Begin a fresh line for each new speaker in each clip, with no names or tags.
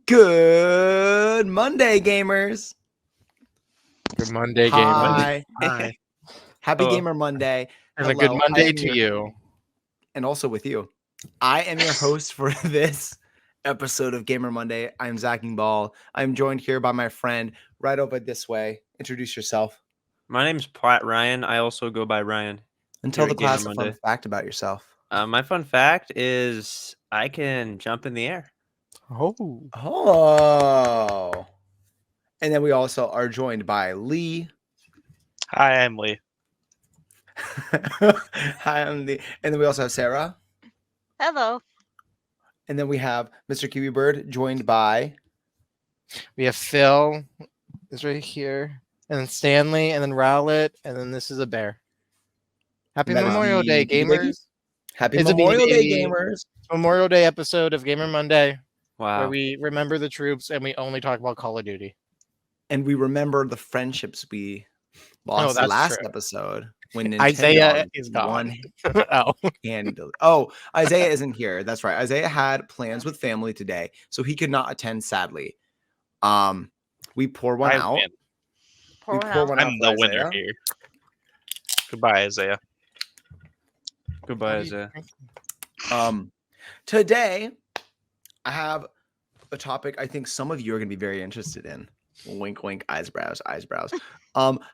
Good Monday, gamers.
Good Monday,
Hi.
Hi.
Happy
Hello.
Gamer Monday.
And a good
Hello,
Monday to you.
And also with you. I am your host for this episode of Gamer Monday. I'm Zach Ball. I'm joined here by my friend right over this way. Introduce yourself.
My name's Platt Ryan. I also go by Ryan.
And tell
Here
the
at Gamer
class a fun
Monday.
fact about yourself.
My fun fact is I can jump in the air.
Oh. And then we also are joined by Lee.
Hi, I'm Lee.
Hi, I'm Lee. And then we also have Sarah.
Hello.
And then we have Mr. Kiwi Bird joined by
We have Phil is right here, and then Stanley, and then Rowlett, and then this is a bear. Happy
That is
Memorial
the
Day,
Beady Baby?
gamers!
Happy
It's a
Memorial Day,
Beady Baby.
gamers.
Memorial Day episode of Gamer Monday,
Wow.
where we remember the troops and we only talk about Call of Duty.
And we remember the friendships we lost
that's
last
true.
episode when Nintendo
Isaiah is gone.
won
Oh,
handily. Oh, Isaiah isn't here. That's right. Isaiah had plans with family today, so he could not attend, sadly. We pour one
I
out.
win.
Pour
We
one
pour
out.
one out
I'm
for
the winner
Isaiah.
here. Goodbye, Isaiah.
Goodbye, Isaiah.
Today, I have a topic I think some of you are going to be very interested in. Wink, wink, eyebrows, eyebrows.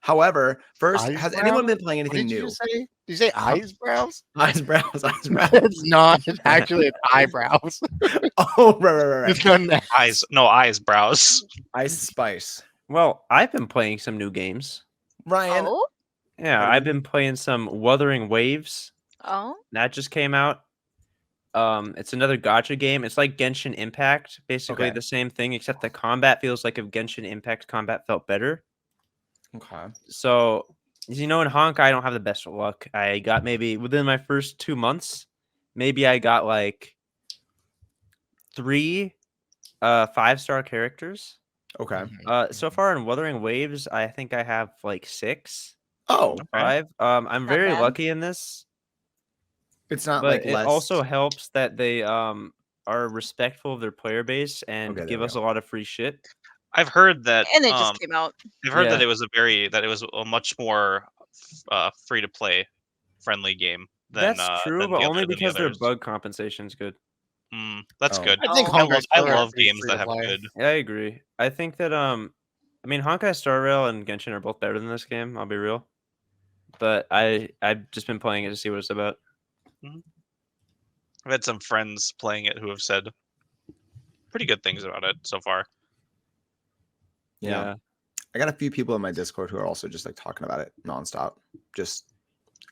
However, first, has anyone been playing
what
anything
did
new?
you say? Did you say eyebrows?
Eyebrows, eyebrows.
It's not actually it's eyebrows.
Oh, right.
It's done that.
Eyes, brows.
Ice Spice.
Well, I've been playing some new games.
Ryan,
Oh,
Yeah,
Have
I've
you?
been playing some Wuthering Waves.
oh,
That just came out. It's another gacha game. It's like Genshin Impact, basically
Okay.
the same thing, except the combat feels like if Genshin Impact combat felt better.
okay.
So, as you know, in Honkai, I don't have the best of luck. I got maybe within my first 2 months, maybe I got like 3 5-star characters.
Okay.
So far in Wuthering Waves, I think I have like 6,
Oh,
5. I'm
Not
very
bad.
lucky in this,
it's not
but
like
it
less.
also helps that they are respectful of their player base and
Okay, there
give
we
us
go.
a lot of free shit.
I've heard that.
and it just came out.
I've heard
Yeah.
that it was a much more free to play friendly game than
That's true,
than
but
the
only
other- than the
because their
others.
bug compensation's good.
That's
Oh.
good.
I think
Oh.
Hunger's
I
Star
love
is
games that have
free-to-play.
good.
Yeah, I agree. I think that I mean Honkai Star Rail and Genshin are both better than this game, I'll be real. But I've just been playing it to see what it's about.
I've had some friends playing it who have said pretty good things about it so far.
Yeah. I got a few people in my Discord who are also just like talking about it nonstop.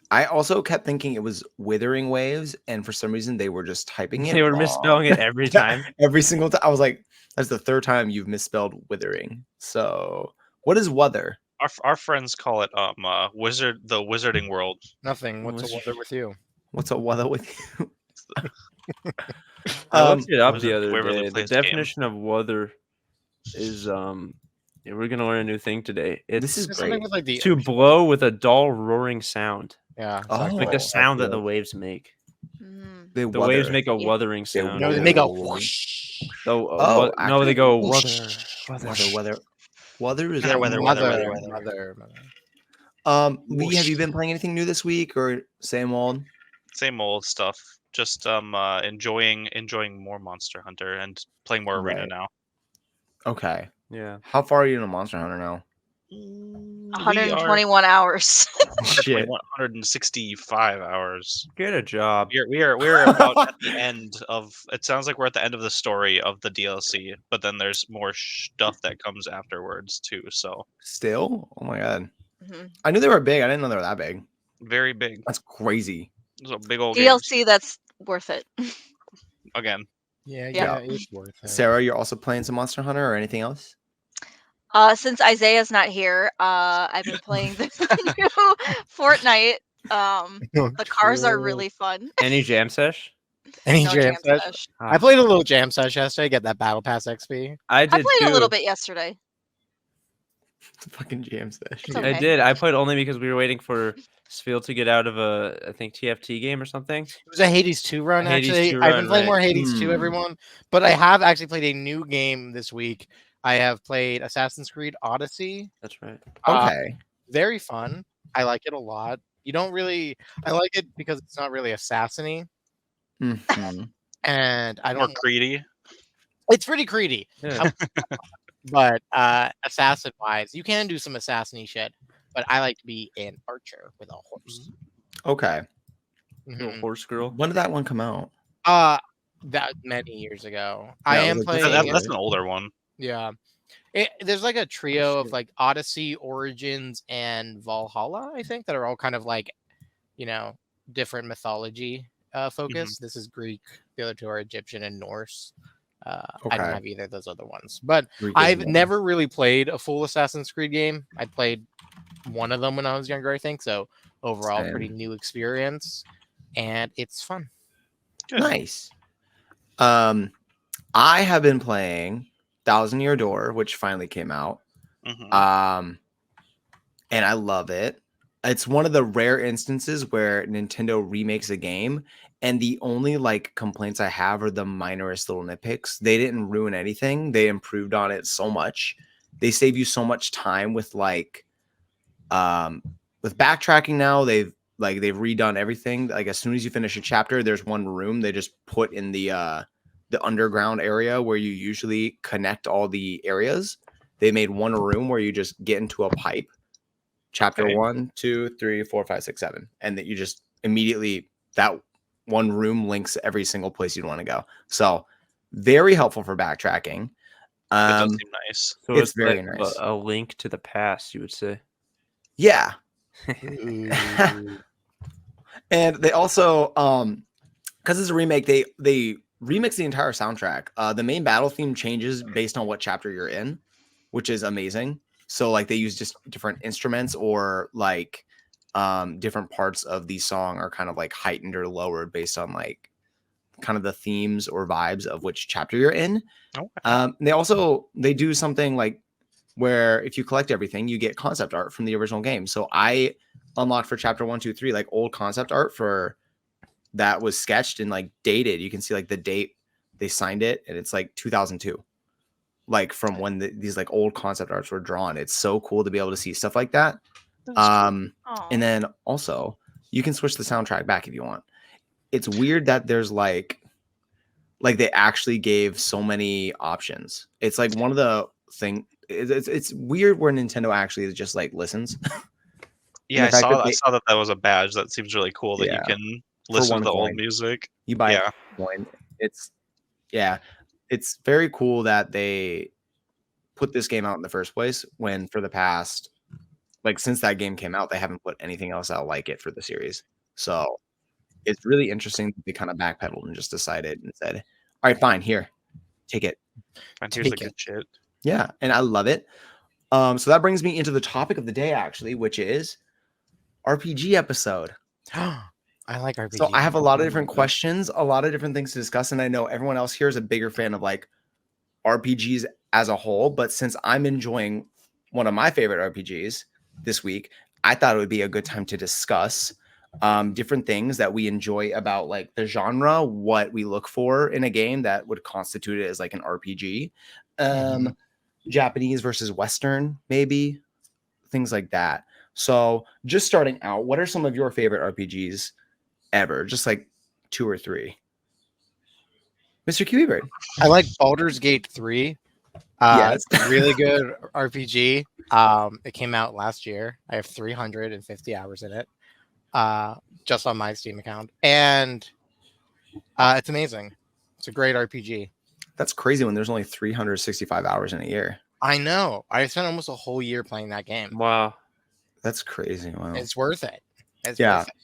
I also kept thinking it was Withering Waves, and for some reason they were just typing it.
They were
wrong.
misspelling it every time.
Every single time. I was like, that's the third time you've misspelled Withering. So, what is Wuther?
Our friends call it the Wizarding World.
Nothing. What's the weather with you?
What's a Wuther with you?
I looked it up
Wizard
the other
Waverly
day. The
plays the game.
definition of Wuther is yeah, we're gonna learn a new thing today. It's
This is
There's something
great.
with like the
to blow with a dull roaring sound.
yeah.
Oh.
exactly.
Like the sound that the
cool.
waves make.
Mm.
They
The waves
Wuther.
make a
Yeah.
wuthering
They
sound.
No, they make a
Whoa.
whoosh.
No,
Oh,
no,
actually?
they go
Whoosh.
Wuther.
Wuther is
Weather,
that
weather,
Mother.
Lee, have you been playing anything new this week or same old?
Same old stuff. Just enjoying more Monster Hunter and playing more Arena
Right.
now.
Okay.
Yeah.
How far are you in a Monster Hunter now?
121 hours.
Shit.
165 hours.
Get a job.
We're about at the end of. It sounds like we're at the end of the story of the DLC, but then there's more stuff that comes afterwards too. So
Still? Oh my god.
Mhm.
I knew they were big. I didn't know they were that big.
very big.
That's crazy.
It's a big old game.
DLC that's worth it.
Again.
Yeah,
Yeah.
it's worth it.
Sarah, you're also playing some Monster Hunter or anything else?
Since Isaiah's not here, I've been playing the new Fortnite. The cars are really fun.
Any jam sesh?
Any
No
jam
jam
sesh?
sesh.
I played a little jam sesh yesterday. Get that battle pass XP.
I
I
did
played
too.
a little bit yesterday.
The fucking jam session.
It's
I
okay.
did. I played only because we were waiting for Sphil to get out of I think TFT game or something.
It was a Hades 2 run,
Hades
actually.
2
I've been
run,
playing
right.
more Hades 2,
Hmm.
everyone. But I have actually played a new game this week. I have played Assassin's Creed Odyssey.
That's right.
Okay.
Very fun. I like it a lot. You don't really... I like it because it's not really assassiny.
Mhm.
And I
More
don't...
greedy.
It's pretty greedy.
Yeah.
But assassin-wise, you can do some assassiny shit. But I like to be an archer with a horse.
Okay.
Little
Mhm.
horse girl.
When did that one come out?
That many years ago.
Yeah,
I
it was
am
like this
playing...
year.
That's an older one.
Yeah. There's like a trio of
shit.
like Odyssey, Origins, and Valhalla, I think, that are all kind of like, different mythology focus. This is Greek. The other two are Egyptian and Norse. I don't
Okay.
have either of those other ones. But
Greek is
I've
one.
never really played a full Assassin's Creed game. I played one of them when I was younger, I think. So overall, pretty
Same.
new experience. And it's fun.
Good.
Nice. I have been playing Thousand Year Door, which finally came out.
Mhm.
And I love it. It's one of the rare instances where Nintendo remakes a game, and the only like complaints I have are the minorest little nitpicks. They didn't ruin anything. They improved on it so much. They save you so much time with with backtracking now. They've redone everything. Like as soon as you finish a chapter, there's one room they just put in the underground area where you usually connect all the areas. They made one room where you just get into a pipe. Chapter
Okay.
1, 2, 3, 4, 5, 6, 7. And that you just immediately, that one room links every single place you'd want to go. So very helpful for backtracking.
That does seem nice.
So
It's
it's
very
like
nice.
a link to the past, you would say.
Yeah.
Ooh.
And they also, because it's a remake, they remix the entire soundtrack. The main battle theme changes based on what chapter you're in, which is amazing. So like they use just different instruments, or like different parts of the song are kind of like heightened or lowered based on like kind of the themes or vibes of which chapter you're in.
Okay.
They do something like where if you collect everything, you get concept art from the original game. So I unlocked for chapter 1, 2, 3 like old concept art for that was sketched and like dated. You can see like the date they signed it, and it's like 2002. Like from when these like old concept arts were drawn. It's so cool to be able to see stuff like that.
That's cool.
Aw.
And then also you can switch the soundtrack back if you want. It's weird that there's like they actually gave so many options. It's like one of the thing. It's weird where Nintendo actually is just like listens.
Yeah,
the fact that
I saw that was a badge. That seems really cool that you
Yeah.
can listen
one
to the old
coin.
music.
You buy
Yeah.
a coin. It's very cool that they put this game out in the first place, when for the past, like since that game came out, they haven't put anything else out like it for the series. So it's really interesting that they kind of backpedaled and just decided and said, all right, fine, here, take it.
And here's the
Take it.
good shit.
Yeah. And I love it. So that brings me into the topic of the day, actually, which is RPG episode.
I like RPG.
So I have a lot of different questions, a lot of different things to discuss. And I know everyone else here is a bigger fan of like RPGs as a whole. But since I'm enjoying one of my favorite RPGs this week, I thought it would be a good time to discuss different things that we enjoy about like the genre, what we look for in a game that would constitute it as like an RPG. Japanese versus Western, maybe things like that. So just starting out, what are some of your favorite RPGs ever? Just like 2 or 3. Mr. Kiwi Bird.
I like Baldur's Gate 3.
Yes.
It's a really good RPG. It came out last year. I have 350 hours in it, just on my Steam account, and it's amazing. It's a great RPG.
That's crazy when there's only 365 hours in a year.
I know. I spent almost a whole year playing that game.
Wow.
That's crazy. Wow.
It's worth it. It's
Yeah.
worth it.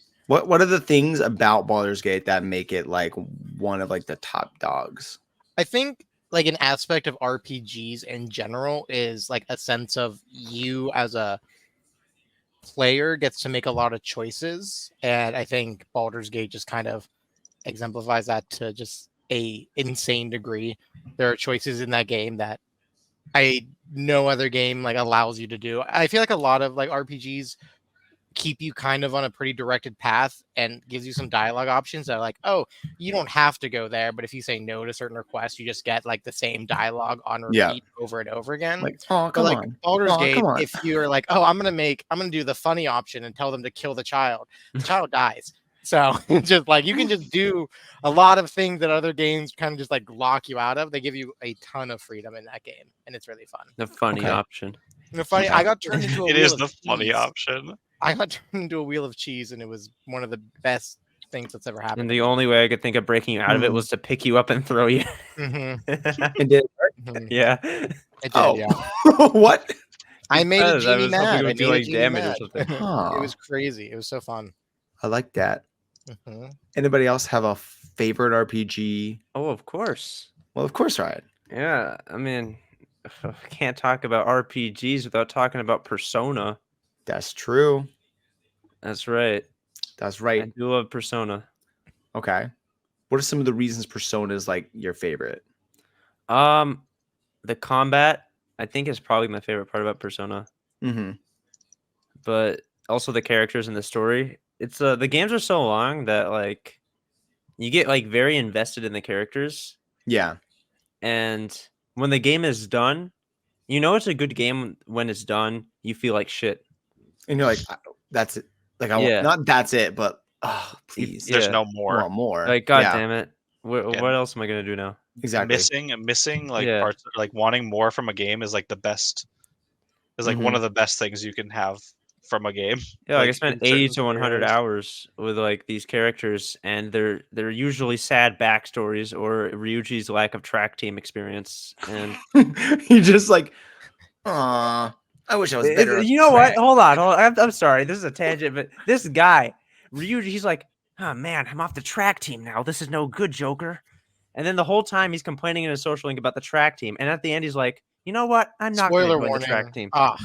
What are the things about Baldur's Gate that make it like one of like the top dogs?
I think like an aspect of RPGs in general is like a sense of you as a player gets to make a lot of choices, and I think Baldur's Gate just kind of exemplifies that to just a insane degree. There are choices in that game that no other game like allows you to do. I feel like a lot of like RPGs keep you kind of on a pretty directed path and gives you some dialogue options that are like, oh, you don't have to go there, but if you say no to certain requests, you just get like the same dialogue on
Yeah.
repeat over and over again.
Like, oh,
But
come
like
on.
Baldur's
Oh,
Gate,
come on.
if you're like, oh, I'm gonna do the funny option and tell them to kill the child dies. So just like you can just do a lot of things that other games kind of just like lock you out of. They give you a ton of freedom in that game, and it's really fun.
The funny
Okay.
option.
And the funny, I got turned into a
It
wheel
is
of
the funny
cheese.
option.
I got turned into a wheel of cheese, and it was one of the best things that's ever happened.
And
to
the
me.
only way I could think of breaking you out of it
Mm.
was to pick you up and throw you.
Mhm,
And did
mhm.
Yeah.
It did,
oh,
yeah.
what?
I made a
Because I
genie
was hoping
mad.
it
I
would
made
do
a
like
genie
damage or
mad.
something.
Huh.
It was crazy. It was so fun.
I like that.
Mhm.
Anybody else have a favorite RPG?
Oh, of course.
Well, of course, Ryan.
Yeah. I mean, I can't talk about RPGs without talking about Persona.
That's true.
That's right.
That's
I
right.
do love Persona.
Okay. What are some of the reasons Persona is like your favorite?
The combat I think is probably my favorite part about Persona,
Mm-hmm.
but also the characters and the story. It's the games are so long that like you get like very invested in the characters,
Yeah.
and when the game is done, you know it's a good game when it's done. You feel like shit.
And you're like, that's it. Like, I
Yeah.
want, not that's it, but oh, please.
Yeah.
There's no
I
more.
want more.
Like, god
yeah,
damn it. What
Yeah.
else am I gonna do now?
exactly.
Missing like
Yeah.
parts, like wanting more from a game is like the best. Is like one of the best things you can have from a game.
Yeah, like I
Like,
spent
in
80
certain
to 100
scenarios.
hours with like these characters, and they're usually sad backstories or Ryuji's lack of track team experience. And
You just like, I wish I was better.
you know what? Hold on. I'm sorry. This is a tangent, but this guy, Ryuji, he's like, oh man, I'm off the track team now. This is no good, Joker. And then the whole time he's complaining in his social link about the track team. And at the end, he's like, you know what? I'm not going to
Spoiler
join the
warning.
track team.
Ah,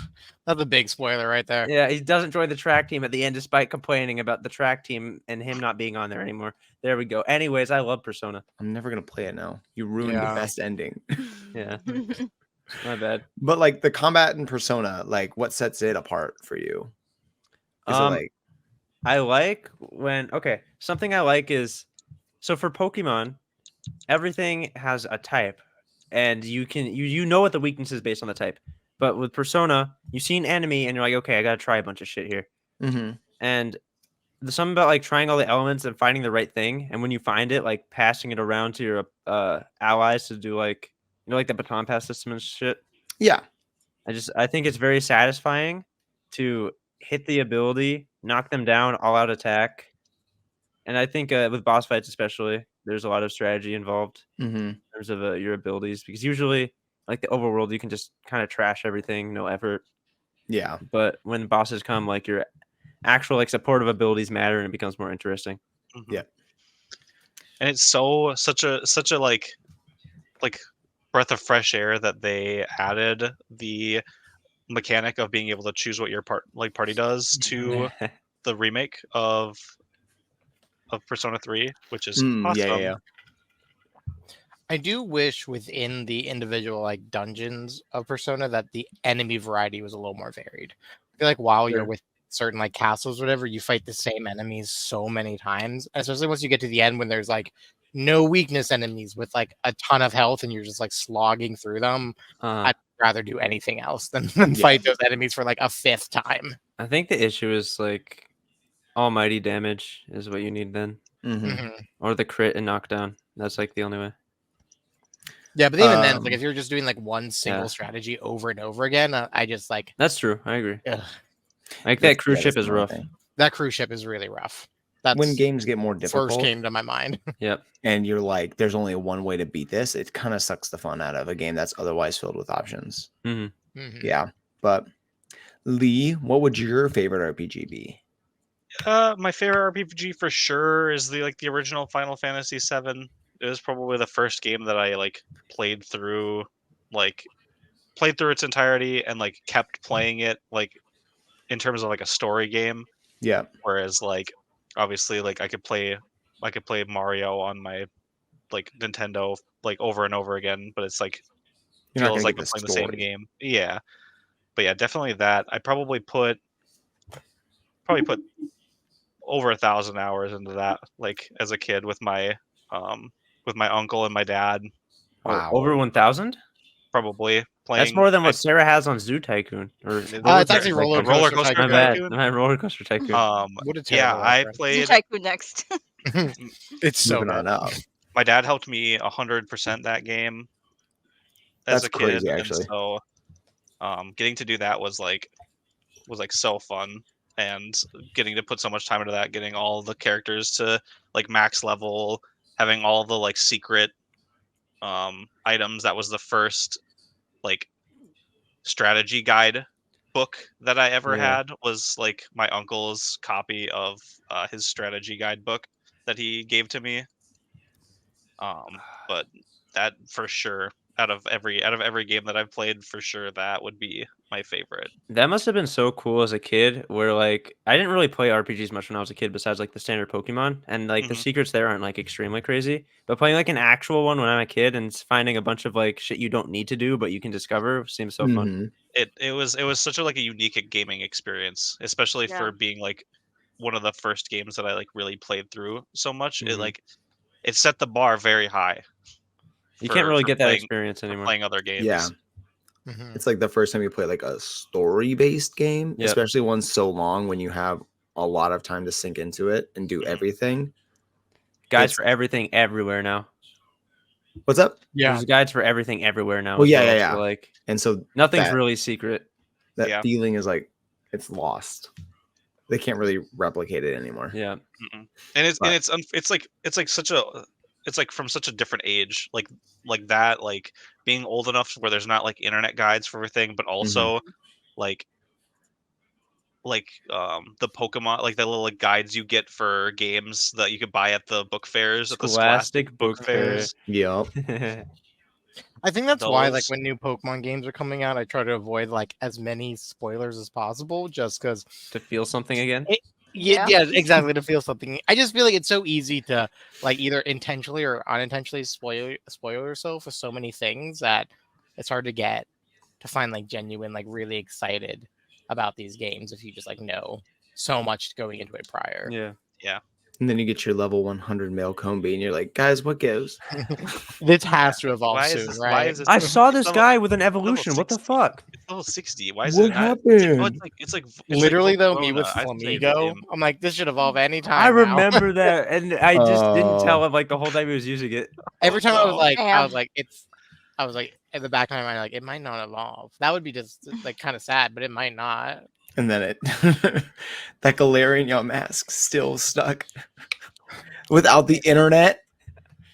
that's a big spoiler right there.
Yeah, he doesn't join the track team at the end despite complaining about the track team and him not being on there anymore. There we go. Anyways, I love Persona.
I'm never gonna play it now. You ruined
Yeah.
the best ending.
Yeah, my bad.
But like the combat in Persona, like what sets it apart for you? Is it like
I like when something I like is so for Pokemon, everything has a type, and you know what the weakness is based on the type. But with Persona, you see an enemy and you're like, okay, I gotta try a bunch of shit here.
mhm.
And there's something about like trying all the elements and finding the right thing, and when you find it, like passing it around to your allies to do like like the baton pass system and shit.
Yeah.
I think it's very satisfying to hit the ability, knock them down, all out attack, and I think with boss fights especially, there's a lot of strategy involved
Mm-hmm.
in terms of your abilities because usually like the overworld you can just kind of trash everything, no effort.
Yeah.
But when bosses come, like your actual like supportive abilities matter and it becomes more interesting.
Mhm.
Yeah.
And it's such a like breath of fresh air that they added the mechanic of being able to choose what your party does to the remake of Persona 3, which is awesome.
Yeah.
I do wish within the individual like dungeons of Persona that the enemy variety was a little more varied. I feel like while you're
Sure.
with certain like castles, or whatever, you fight the same enemies so many times, especially once you get to the end when there's like no weakness enemies with like a ton of health and you're just like slogging through them. I'd rather do anything else than
Yeah.
fight those enemies for like a fifth time.
I think the issue is like almighty damage is what you need then,
Mm-hmm.
Mhm.
or the crit and knockdown. That's like the only way.
Yeah, but even then, like
Um,
if you're just doing like one single
yeah.
strategy over and over again, I just like
That's true. I agree.
ugh,
Like that cruise
Yeah,
ship
that's
is
the only
rough.
thing.
that cruise ship is really rough. That's
When games get more difficult
first came to my mind.
Yep.
and you're like, there's only one way to beat this, it kind of sucks the fun out of a game that's otherwise filled with options.
hmm
Mhm.
Yeah. But Lee, what would your favorite RPG be?
My favorite RPG for sure is the original Final Fantasy VII. It was probably the first game that I like played through its entirety and like kept playing it like in terms of like a story game.
Yeah.
Whereas like obviously like I could play Mario on my like Nintendo like over and over again, but it's like
You're not
feels
gonna
like
get
I'm
the
playing the same
story.
game. Yeah, but yeah, definitely that. I probably put over 1,000 hours into that, like as a kid with my uncle and my dad,
Wow.
Over 1,000?
probably playing.
That's more than what Sarah has on Zoo Tycoon. Or
It's
Roller
actually
Coaster
Roller
Tycoon.
Roller
Coaster
Coaster
My
Tycoon.
bad.
Tycoon.
My Roller Coaster Tycoon.
What a
Yeah,
terrible
I
reference.
Zoo
played.
Tycoon next.
It's so
Moving on
bad.
up.
My dad helped me 100% that game as
That's
a kid,
crazy,
and
actually.
so getting to do that was like so fun, and getting to put so much time into that, getting all the characters to like max level, having all the like secret items. That was the first like strategy guide book that I ever
Yeah.
had, was like my uncle's copy of his strategy guide book that he gave to me. But that for sure, out of every game that I've played, for sure that would be my favorite.
That must have been so cool as a kid, where like I didn't really play RPGs much when I was a kid, besides like the standard Pokemon, and like the
Mhm.
secrets there aren't like extremely crazy. But playing like an actual one when I'm a kid and finding a bunch of like shit you don't need to do but you can discover seems so fun.
Mhm.
It was such a like a unique gaming experience, especially
Yeah.
for being like one of the first games that I like really played through so much. It
Mhm.
like it set the bar very high.
You can't really get that
playing,
experience
for
anymore.
playing other games.
Yeah.
Mhm.
It's like the first time you play like a story-based game,
Yep.
especially one so long when you have a lot of time to sink into it and do
Mhm.
everything.
Guides
It's-
for everything everywhere now.
What's up?
Yeah.
There's guides for everything everywhere now.
Well,
as
yeah,
well,
yeah,
so,
yeah.
like
And so
nothing's
that,
really secret.
that
Yeah.
feeling is like it's lost. They can't really replicate it anymore.
Yeah.
Mm-mm. And it's
But-
it's like such a it's like from such a different age, like that, like being old enough where there's not like internet guides for everything, but also like the Pokemon, like the little like guides you get for games that you could buy at the book fairs, at the Scholastic book fairs.
Yep.
I think that's why, like,
Those-
when new Pokemon games are coming out, I try to avoid like as many spoilers as possible, just because.
To feel something again.
Yeah,
Yeah.
exactly. To feel something. I just feel like it's so easy to like either intentionally or unintentionally spoil yourself with so many things that it's hard to find like genuine, like really excited about these games if you just like know so much going into it prior.
Yeah.
And then you get your level 100 male Combi, and you're like, guys, what gives?
This has to evolve
Why is
soon,
this?
right?
Why is this?
I saw
it's
this
level-
guy with an
level
evolution. What the
60.
fuck?
It's level 60. Why is
What
it not?
happened?
It's like
Literally
like
though, me with
Volcarona. I played the
Flamigo,
game.
I'm like, this should evolve anytime.
I
now.
remember that, and I just didn't
Oh.
tell him like the whole time he was using it.
Every time I was
no.
like,
Damn.
I was like, in the back of my mind, like, it might not evolve. That would be just like kind of sad, but it might not.
And then it that Galarian mask still stuck without the internet.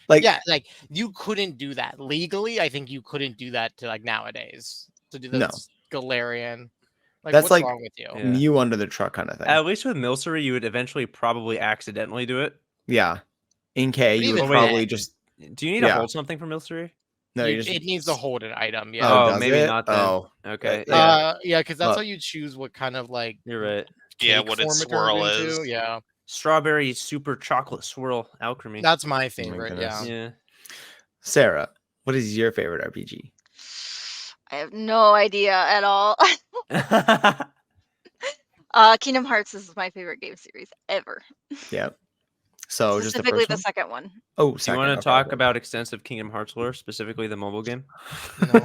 Like,
Yeah, like you couldn't do that legally. I think you couldn't do that to like nowadays to do
No.
this Galarian. Like,
That's
what's
like-
wrong with you?
Yeah.
Mew under the truck kind of thing.
At least with Milcery, you would eventually probably accidentally do it.
Yeah. In K,
But
you would
even
probably
then-
just
Do you need to
Yeah.
hold something for Milcery?
no. You
It,
just
it needs to hold an item.
Oh,
Yeah.
Oh,
does
maybe
it?
not then.
Oh,
Okay.
yeah.
Yeah, because that's
But-
how you choose what kind of like
You're right.
Yeah,
cake
what its
form it turns
swirl
into.
is.
Yeah,
Strawberry super chocolate swirl alchemy.
that's my favorite.
goodness.
Yeah.
Yeah.
Sarah, what is your favorite RPG?
I have no idea at all. Kingdom Hearts is my favorite game series ever.
Yeah. So just the
Specifically
first
the
one?
second one.
Oh,
Do you
second.
want to
okay,
talk
okay.
about extensive Kingdom Hearts lore, specifically the mobile game?
No,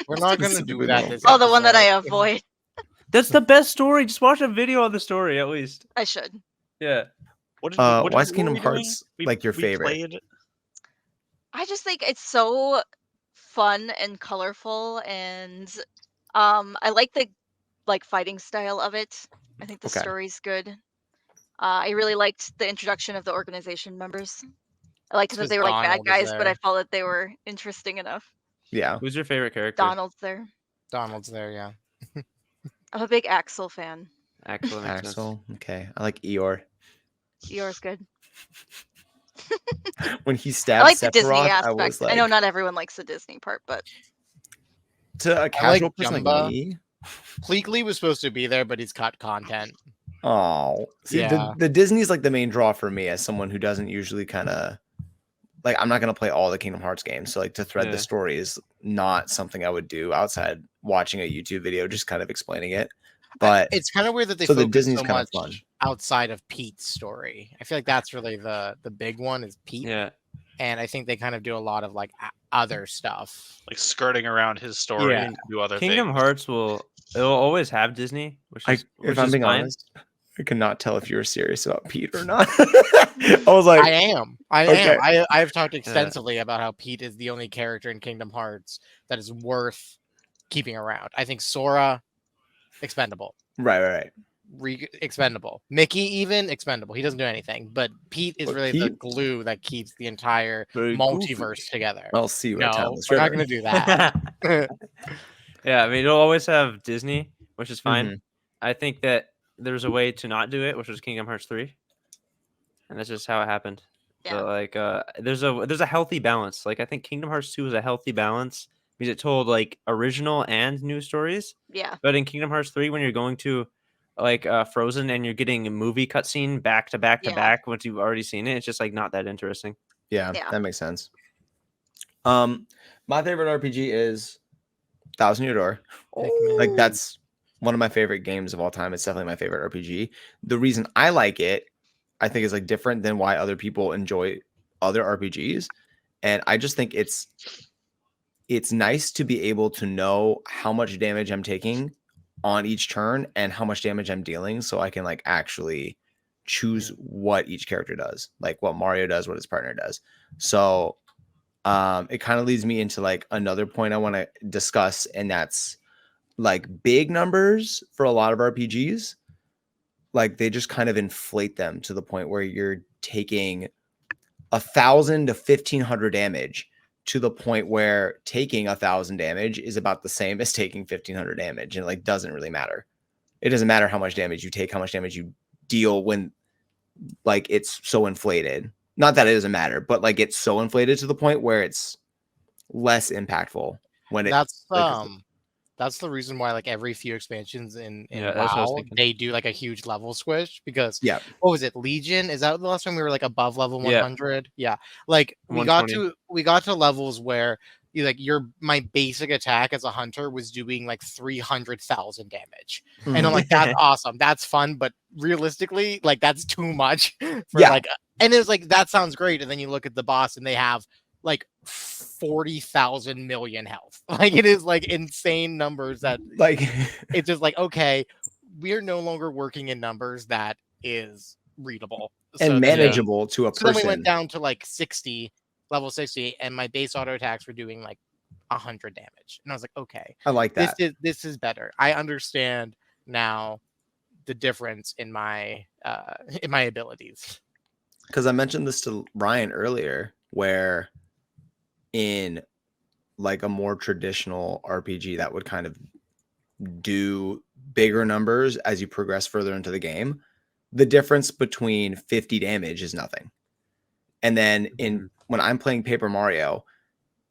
we're not gonna do
Specifically
that.
mobile.
This
Oh, the one that I
episode.
avoid.
That's the best story. Just watch a video on the story at least.
I should.
Yeah.
What did,
Why is
what were
Kingdom
we doing?
Hearts, like, your favorite?
Played,
I just think it's so fun and colorful, and I like the fighting style of it. I think the
Okay.
story's good. I really liked the introduction of the organization members. I liked that
Because
they were like bad
Donald is
guys, but I
there.
felt that they were interesting enough.
Yeah.
Who's your favorite character?
Donald's there.
Donald's there. Yeah.
I'm a big Axel fan.
Axel. Makes sense.
Axel. Okay. I like Eeyore.
Eeyore's good.
When he
I
stabbed
like the Disney
Sephiroth, I
aspect.
was
I
like,
know not everyone likes the Disney part, but
to a casual person
Jumba.
like me.
Pleakley was supposed to be there, but he's cut content.
Oh, see,
Yeah.
the Disney's like the main draw for me as someone who doesn't usually kind of like I'm not gonna play all the Kingdom Hearts games, so like to thread the
Yeah.
story is not something I would do outside watching a YouTube video, just kind of explaining it. But
It's kind of weird that they
so the
focus
Disney's
so
kind of
much
fun.
outside of Pete's story. I feel like that's really the big one is Pete,
Yeah.
and I think they kind of do a lot of like other stuff.
Like skirting around his story
Yeah.
to do other
Kingdom
things.
Hearts will always have Disney, which is
If I'm being
fine.
honest, I could not tell if you were serious about Pete or not. I was like,
I am.
Okay.
I've talked extensively about how Pete is the only character in Kingdom Hearts that is worth keeping around. I think Sora, expendable.
right.
Expendable. Mickey even expendable. He doesn't do anything, but Pete is
But
really the
Pete-
glue that keeps the entire
Very
multiverse together.
I'll see you at
No,
Townless
we're not
River.
going to do that.
Yeah, I mean, it'll always have Disney, which is fine.
Mhm.
I think that there's a way to not do it, which was Kingdom Hearts 3. And that's just how it happened.
Yeah.
So, like, there's a healthy balance. Like, I think Kingdom Hearts 2 is a healthy balance because it told like original and new stories.
Yeah.
But in Kingdom Hearts 3, when you're going to like Frozen and you're getting a movie cutscene back to back to
Yeah.
back once you've already seen it, it's just like not that interesting.
Yeah,
Yeah.
that makes sense. My favorite RPG is Thousand Year Door. Like that's one of my favorite games of all time. It's definitely my favorite RPG. The reason I like it, I think, is like different than why other people enjoy other RPGs. And I just think it's nice to be able to know how much damage I'm taking on each turn and how much damage I'm dealing, so I can like actually choose what each character does, like what Mario does, what his partner does. So it kind of leads me into like another point I want to discuss, and that's like big numbers for a lot of RPGs. Like they just kind of inflate them to the point where you're taking 1,000 to 1,500 damage, to the point where taking 1,000 damage is about the same as taking 1,500 damage, and it like doesn't really matter. It doesn't matter how much damage you take, how much damage you deal, when like it's so inflated. Not that it doesn't matter, but like it's so inflated to the point where it's less impactful when it
That's
like,
that's the reason why like every few expansions in
Yeah, that's what I was
WoW
thinking.
they do like a huge level switch, because
yeah.
what was it, Legion? Is that the last time we were like above level
Yeah.
100? Yeah. Like we got to levels where my basic attack as a hunter was doing like 300,000 damage. And I'm like, that's awesome. That's fun, but realistically, like that's too much for
Yeah.
like, and it was like, that sounds great. And then you look at the boss and they have like 40,000 million health. Like it is like insane numbers that
like
it's just like, okay, we're no longer working in numbers that is readable
and
then
manageable to a
so then we
person.
went down to like 60, level 60, and my base auto attacks were doing like 100 damage. And I was like, okay,
I like that.
this is better. I understand now the difference in my abilities.
Because I mentioned this to Ryan earlier, where in like a more traditional RPG that would kind of do bigger numbers as you progress further into the game, the difference between 50 damage is nothing. And then when I'm playing Paper Mario,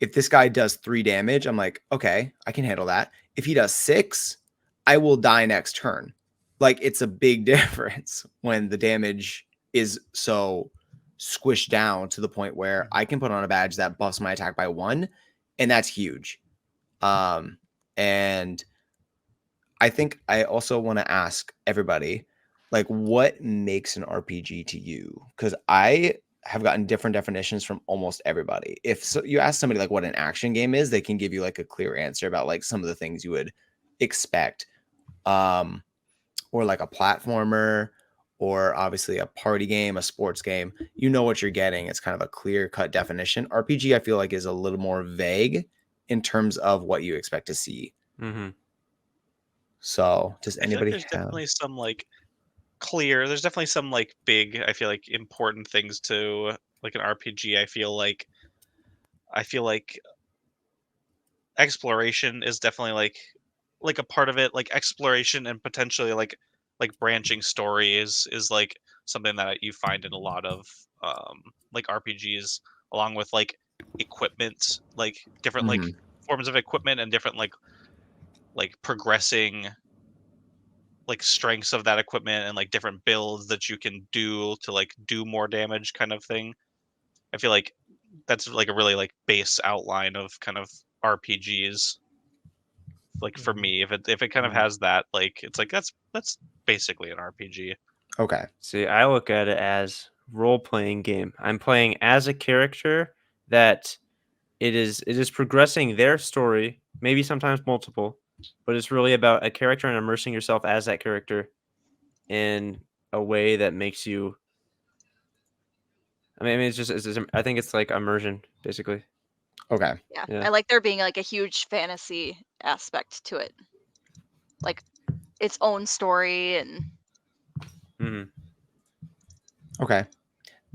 if this guy does 3 damage, I'm like, okay, I can handle that. If he does 6, I will die next turn. Like it's a big difference when the damage is so squished down to the point where I can put on a badge that buffs my attack by 1, and that's huge. And I think I also want to ask everybody, like, what makes an RPG to you? Because I have gotten different definitions from almost everybody. If you ask somebody like what an action game is, they can give you like a clear answer about like some of the things you would expect, or like a platformer, or obviously a party game, a sports game. You know what you're getting. It's kind of a clear cut definition. RPG, I feel like, is a little more vague in terms of what you expect to see.
Mm-hmm.
So does
I feel like
anybody
there's
have?
definitely some like there's definitely some like big, I feel like, important things to like an RPG. I feel like exploration is definitely like a part of it. Like exploration and potentially like branching story is like something that you find in a lot of like RPGs, along with like equipment, like different like forms of equipment and different like progressing like strengths of that equipment and like different builds that you can do to like do more damage kind of thing. I feel like that's like a really like base outline of kind of RPGs. Like for me, if it kind of has that, like it's like that's basically an RPG.
Okay.
See, I look at it as role-playing game. I'm playing as a character that it is progressing their story, maybe sometimes multiple, but it's really about a character and immersing yourself as that character in a way that makes you. I mean, I think it's like immersion, basically.
Okay.
Yeah.
Yeah.
I like there being like a huge fantasy aspect to it, like its own story and.
Mhm.
Okay.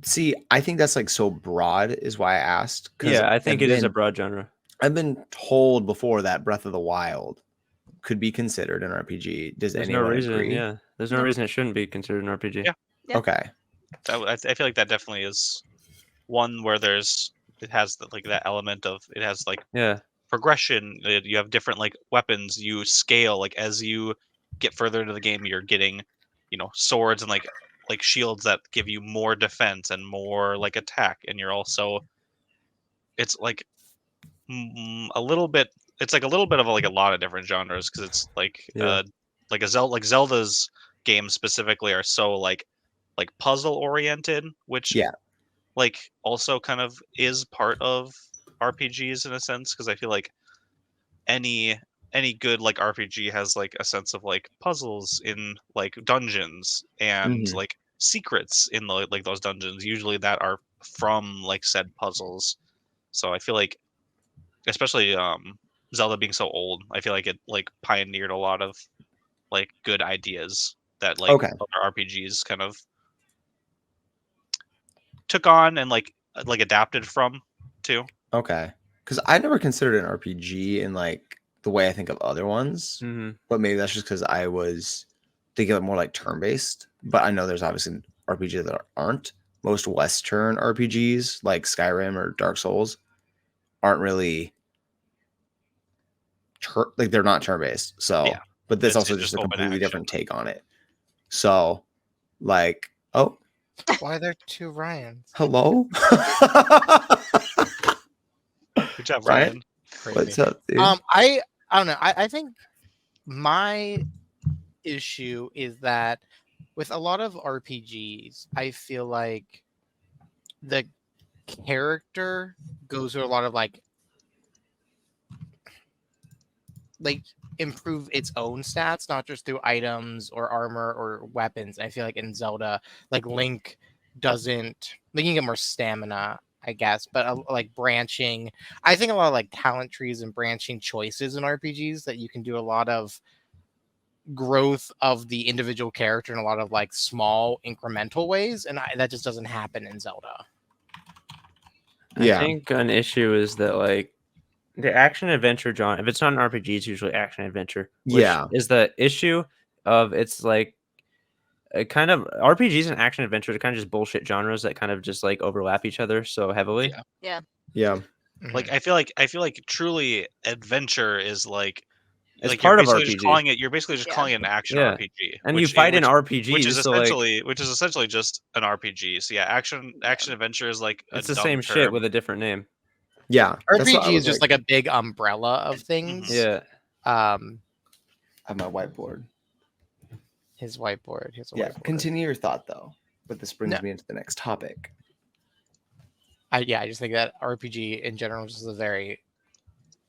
See, I think that's like so broad is why I asked.
Yeah, I think it is a
been-
broad genre.
I've been told before that Breath of the Wild could be considered an RPG. Does
There's no
anyone
reason.
agree?
Yeah, there's no
No.
reason it shouldn't be considered an RPG.
Yeah.
Yeah.
Okay.
I feel like that definitely is one where it has like that element of it has like
Yeah.
progression. You have different like weapons. You scale like as you get further into the game. You're getting, swords and like shields that give you more defense and more like attack. And you're also, it's like a little bit. It's like a little bit of like a lot of different genres because it's like
Yeah.
like Zelda's games specifically are so like puzzle oriented, which
Yeah.
like also kind of is part of RPGs in a sense because I feel like any good like RPG has like a sense of like puzzles in like dungeons and
Mhm.
like secrets in the like those dungeons usually that are from like said puzzles. So I feel like especially Zelda being so old, I feel like it like pioneered a lot of like good ideas that like
Okay.
other RPGs kind of took on and like adapted from too.
Okay. Because I never considered an RPG in like the way I think of other ones,
Mm-hmm.
but maybe that's just because I was thinking of it more like turn-based. But I know there's obviously RPGs that aren't. Most Western RPGs like Skyrim or Dark Souls aren't really like they're not turn-based. So,
Yeah.
but this
It's
also
just
just a
open
completely
action.
different take on it. So, like, oh,
Why are there two Ryans?
hello,
Good job,
Ryan.
Ryan.
Crazy.
What's up, dude?
I don't know. I think my issue is that with a lot of RPGs, I feel like the character goes through a lot of like improve its own stats, not just through items or armor or weapons. I feel like in Zelda, like Link can get more stamina, I guess, but like branching. I think a lot of like talent trees and branching choices in RPGs that you can do a lot of growth of the individual character in a lot of like small incremental ways, and that just doesn't happen in Zelda.
Yeah.
I think an issue is that like the action adventure genre, if it's not an RPG, it's usually action adventure. Which
Yeah.
is the issue of it's like a kind of RPGs and action adventures are kind of just bullshit genres that kind of just like overlap each other so heavily.
Yeah.
Yeah.
Like
Mhm.
I feel like truly adventure is like
It's
like
part
you're
of
basically just
RPG.
calling it. You're basically just
Yeah.
calling it an action
Yeah.
RPG,
And you fight in RPGs,
which is
so like
essentially just an RPG. So yeah, action adventure is like
it's
a
the
dumb
same shit
term.
with a different name.
Yeah. That's what I
RPG
was
is just like a big umbrella of things.
Yeah.
I have my whiteboard.
His whiteboard. His
Yeah.
whiteboard.
Continue your thought though. But this brings
No.
me into the next topic.
I just think that RPG in general is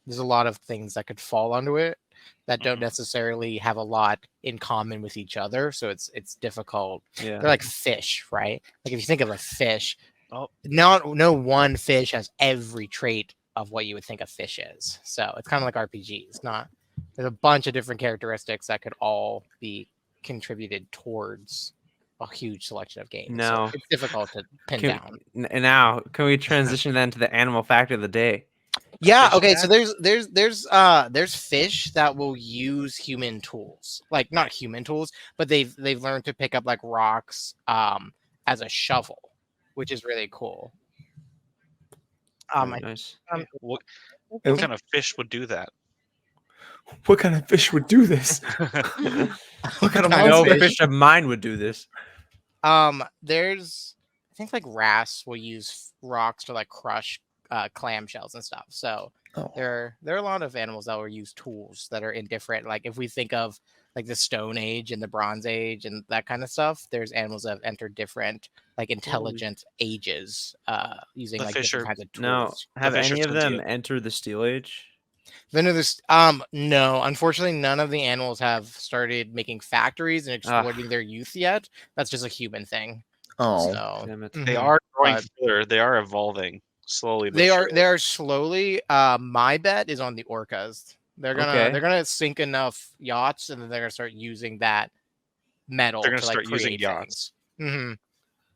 there's a lot of things that could fall onto it that don't
Mhm.
necessarily have a lot in common with each other. So it's difficult.
Yeah.
They're like fish, right? Like if you think of a fish,
Oh.
no one fish has every trait of what you would think a fish is. So it's kind of like RPGs. There's a bunch of different characteristics that could all be contributed towards a huge selection of games.
No.
So it's difficult to pin down.
Now, can we transition then to the animal fact of the day?
Yeah.
Fish
Okay. So
fact?
there's fish that will use human tools, like not human tools, but they've learned to pick up like rocks as a shovel, which is really cool.
Very nice.
What
And-
kind of fish would do that?
What kind of fish would do this? What kind of
No
monster?
fish of mine would do this.
There's I think like wrasse will use rocks to like crush clamshells and stuff. So
Oh.
there are a lot of animals that will use tools that are in different. Like if we think of like the Stone Age and the Bronze Age and that kind of stuff, there's animals that have entered different like intelligent ages using
The
like
fish
different
are-
kinds of
Now,
tools.
have
fish are
any of them
sentient.
entered the Steel Age?
Then there's no, unfortunately none of the animals have started making factories and exploiting their youth yet. That's just a human thing.
Oh,
So
Damn it.
They
mhm.
are growing
But
further. They are evolving slowly. But
they
surely.
are slowly. My bet is on the orcas. They're gonna sink enough yachts and then they're gonna start using that metal
They're gonna
to like
start using
create
yachts.
things.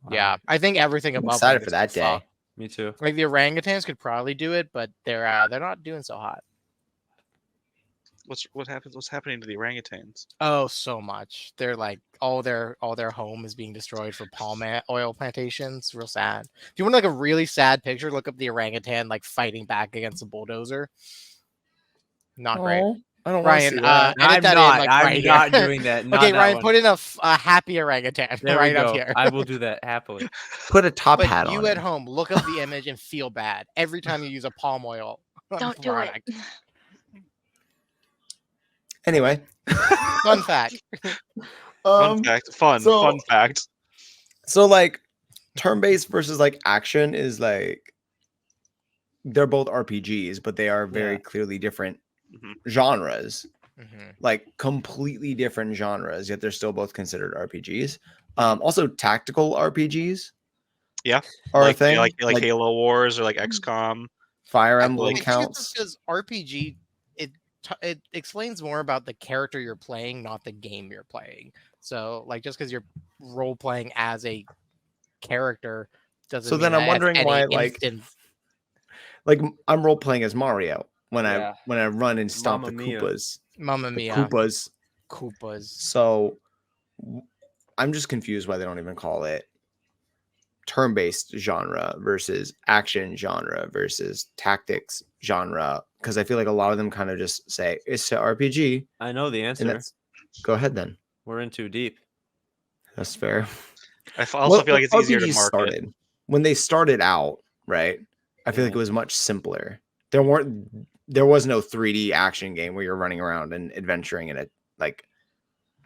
Wow.
Yeah, I think everything
I'm
above
excited
them
for
is
that
gonna fuck.
day.
Me too.
Like the orangutans could probably do it, but they're not doing so hot.
What happens? What's happening to the orangutans?
Oh, so much. They're like all their home is being destroyed for oil plantations. Real sad. If you want like a really sad picture, look up the orangutan like fighting back against a bulldozer. Not great.
Oh, I don't want to
Ryan,
see that.
edit that in like
I'm
right
not
here.
doing that. Not
Okay,
that
Ryan,
one.
put in a happy orangutan
There
right
we go.
up here.
I will do that happily.
Put a top
But
hat
you
on.
at
it.
home, look up the image and feel bad every time you use a palm oil
Don't do it.
product.
Anyway,
Fun fact.
Fun fact. Fun
so-
fact.
So like turn-based versus like action is like they're both RPGs, but they are very
Yeah.
clearly different
Mhm.
genres,
Mhm.
like completely different genres, yet they're still both considered RPGs. Also tactical RPGs
Yeah,
are
like
a thing.
like Halo Wars or like XCOM.
Fire
I
Emblem
think it's
counts.
because RPG it explains more about the character you're playing, not the game you're playing. So like just because you're role playing as a character doesn't
So
mean
then I'm
that
wondering
any
why, like-
instant-
Like I'm role playing as Mario when
Yeah.
I run and stomp
Mamma
the
mia.
Koopas.
Mamma
The
Mia,
Koopas.
Koopas.
So I'm just confused why they don't even call it turn-based genre versus action genre versus tactics genre, because I feel like a lot of them kind of just say it's an RPG,
I know the
and
answer.
that's go ahead then.
We're in too deep.
That's fair.
Also feel like it's easier to
RPGs
market.
started when they started out, right? I feel like
Yeah.
it was much simpler. There was no 3D action game where you're running around and adventuring in it, like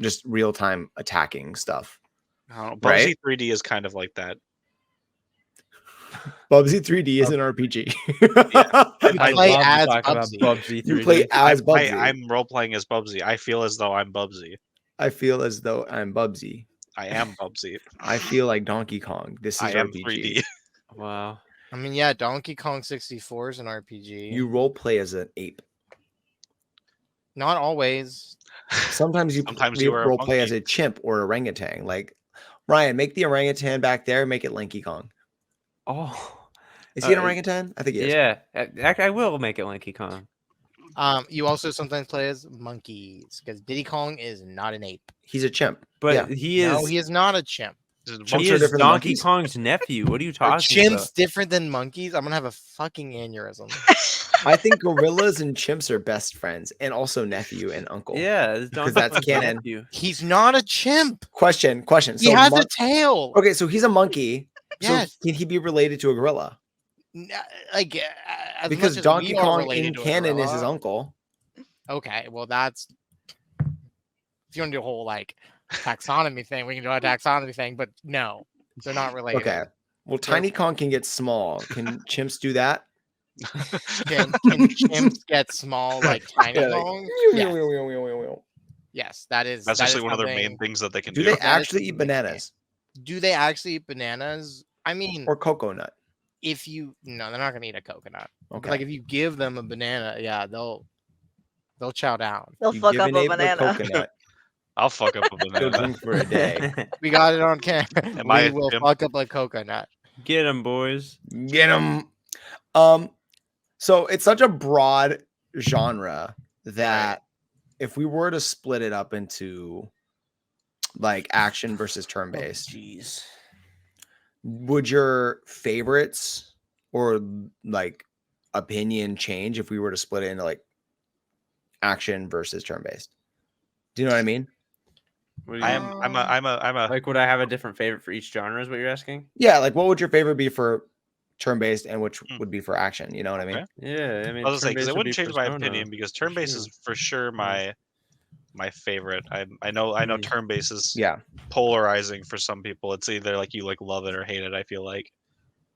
just real-time attacking stuff.
I don't know.
Right?
Bubsy 3D is kind of like that.
Bubsy 3D is an RPG.
You
I
play
love
as
to talk about
Bubsy.
Bubsy 3D.
You play as Bubsy.
I'm role playing as Bubsy. I feel as though I'm Bubsy.
I feel as though I'm Bubsy.
I am Bubsy.
I feel like Donkey Kong. This is
I am
RPG.
3D.
Wow.
I mean, yeah, Donkey Kong 64 is an RPG.
You role play as an ape.
Not always.
Sometimes you
Sometimes you are a
role play as
monkey.
a chimp or orangutan. Like Ryan, make the orangutan back there. Make it Lanky Kong.
Oh.
Is he an
Uh,
orangutan? I think he is.
Yeah. I will make it Lanky Kong.
You also sometimes play as monkeys because Diddy Kong is not an ape.
He's a chimp.
But
Yeah.
he is
No, he is not a chimp.
Chimps
he
are
is
different than
Donkey
monkeys?
Kong's nephew. What are you
Are
talking
chimps
about?
different than monkeys? I'm gonna have a fucking aneurysm.
I think gorillas and chimps are best friends, and also nephew and uncle.
Yeah, it's
Because
Donkey
that's
Kong's
canon.
nephew.
He's not a chimp.
Question.
He
So
has a tail.
okay, so he's a monkey.
Yes.
So can he be related to a gorilla?
Like as
Because
much as
Donkey
we are
Kong
related
in
to a
canon is his
gorilla-
uncle.
Okay, well that's if you want to do a whole like taxonomy thing, we can do a taxonomy thing, but no, they're not related.
Okay. Well, Tiny Kong can get small. Can chimps do that?
Can chimps get small like Tiny
Yeah, like,
Kong?
Yes.
Yes, that is.
That's
that
actually
is
one of their main
something-
things that they can
Do
do.
they
That is
actually eat
something they can
bananas
Do they actually eat bananas? I mean,
or coconut?
if you no, they're not gonna eat a coconut. But,
Okay.
like if you give them a banana, yeah, they'll chow down.
They'll
You
fuck
give
up
an
a
ape
banana.
coconut.
I'll fuck up a
He'll
banana.
drink for a day.
We got it on camera.
Am I
We
a
will
chimp?
fuck up a coconut.
Get him, boys.
Get him. So it's such a broad genre that if we were to split it up into like action versus turn-based,
Jeez.
would your favorites or like opinion change if we were to split it into like action versus turn-based? Do you know what I mean?
What do you
I'm a
like? Would I have a different favorite for each genre? Is what you're asking?
Yeah, like what would your favorite be for turn-based and which
Hmm.
would be for action? You know what I mean?
Okay.
Yeah, I mean,
I was gonna say because
turn-based
it
would be
wouldn't change my
Persona,
opinion because
for
turn-based
sure.
is for sure
Yeah.
my favorite. I know
Mm.
turn-based is
Yeah.
polarizing for some people. It's either like you like love it or hate it. I feel like.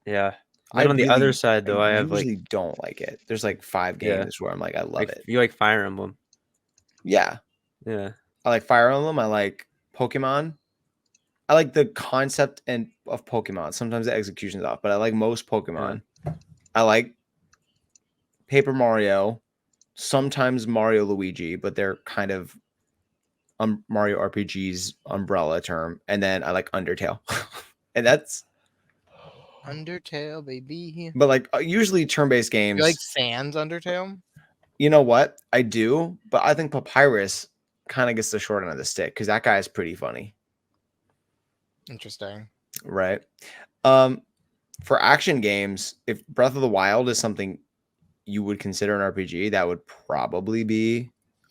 Yeah.
I
Then on the other
really-
side, though, I have
usually
like
don't like it. There's like 5
Yeah.
games where I'm like, I love it.
you like Fire Emblem.
Yeah.
Yeah.
I like Fire Emblem. I like Pokemon. I like the concept of Pokemon. Sometimes the execution's off, but I like most Pokemon. I like Paper Mario, sometimes Mario Luigi, but they're kind of Mario RPG's umbrella term. And then I like Undertale. And that's
Undertale, baby.
but like usually turn-based games.
You like Sans Undertale?
You know what? I do, but I think Papyrus kind of gets the short end of the stick because that guy is pretty funny.
Interesting.
Right. For action games, if Breath of the Wild is something you would consider an RPG, that would probably be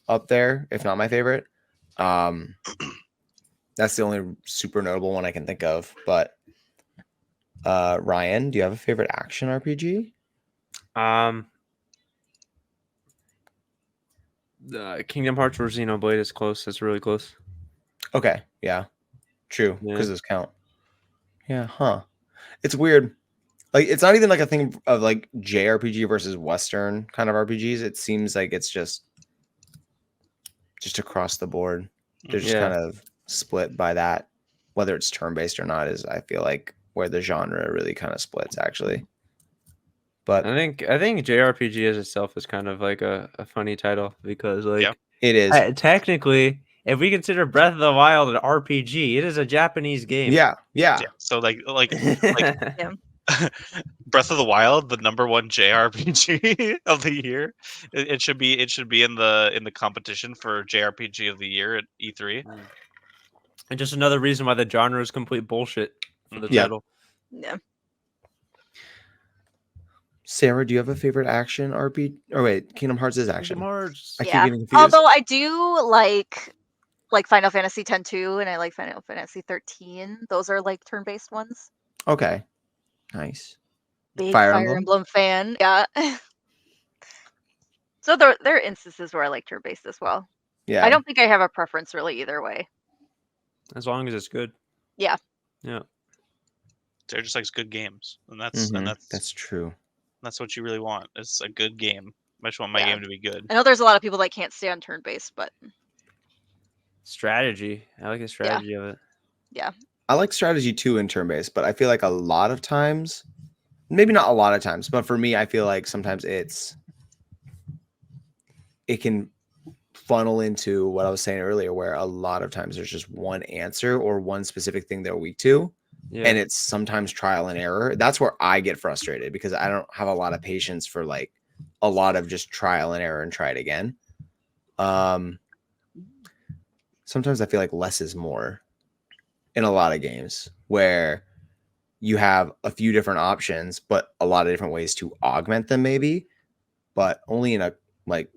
up there, if not my favorite. That's the only super notable one I can think of. But Ryan, do you have a favorite action RPG?
The Kingdom Hearts or Xenoblade is close. That's really close.
Okay, yeah, true,
Yeah.
because those count. Yeah, huh? It's weird. Like, it's not even like a thing of like JRPG versus Western kind of RPGs. It seems like it's just across the board. They're just
Yeah.
kind of split by that. Whether it's turn-based or not is, I feel like, where the genre really kind of splits, actually. But
I think JRPG as itself is kind of like a funny title because like
Yep.
it is.
Technically, if we consider Breath of the Wild an RPG, it is a Japanese game.
Yeah.
Yeah. So like
Yeah.
Breath of the Wild, the #1 JRPG of the year. It should be in the competition for JRPG of the year at E3.
And just another reason why the genre is complete bullshit for the
Yeah.
title.
Yeah.
Sarah, do you have a favorite action RPG? Or wait, Kingdom Hearts is action.
Kingdom Hearts.
I keep
Yeah.
getting confused.
Although I do like Final Fantasy X 2 and I like Final Fantasy 13. Those are like turn-based ones.
Okay. Nice.
Big
Fire
Fire
Emblem?
Emblem fan. Yeah. So there are instances where I like turn-based as well.
Yeah.
I don't think I have a preference really either way.
As long as it's good.
Yeah.
Yeah.
They're just like good games, and
Mhm, that's true.
that's what you really want. It's a good game. I just want my
Yeah.
game to be good.
I know there's a lot of people that can't stand turn-based, but
Strategy. I like the strategy of it.
yeah.
I like strategy too in turn-based, but I feel like a lot of times, maybe not a lot of times, but for me, I feel like sometimes it can funnel into what I was saying earlier, where a lot of times there's just one answer or one specific thing they're weak to.
Yeah.
And it's sometimes trial and error. That's where I get frustrated because I don't have a lot of patience for like a lot of just trial and error and try it again. Sometimes I feel like less is more in a lot of games where you have a few different options, but a lot of different ways to augment them maybe, but only in a like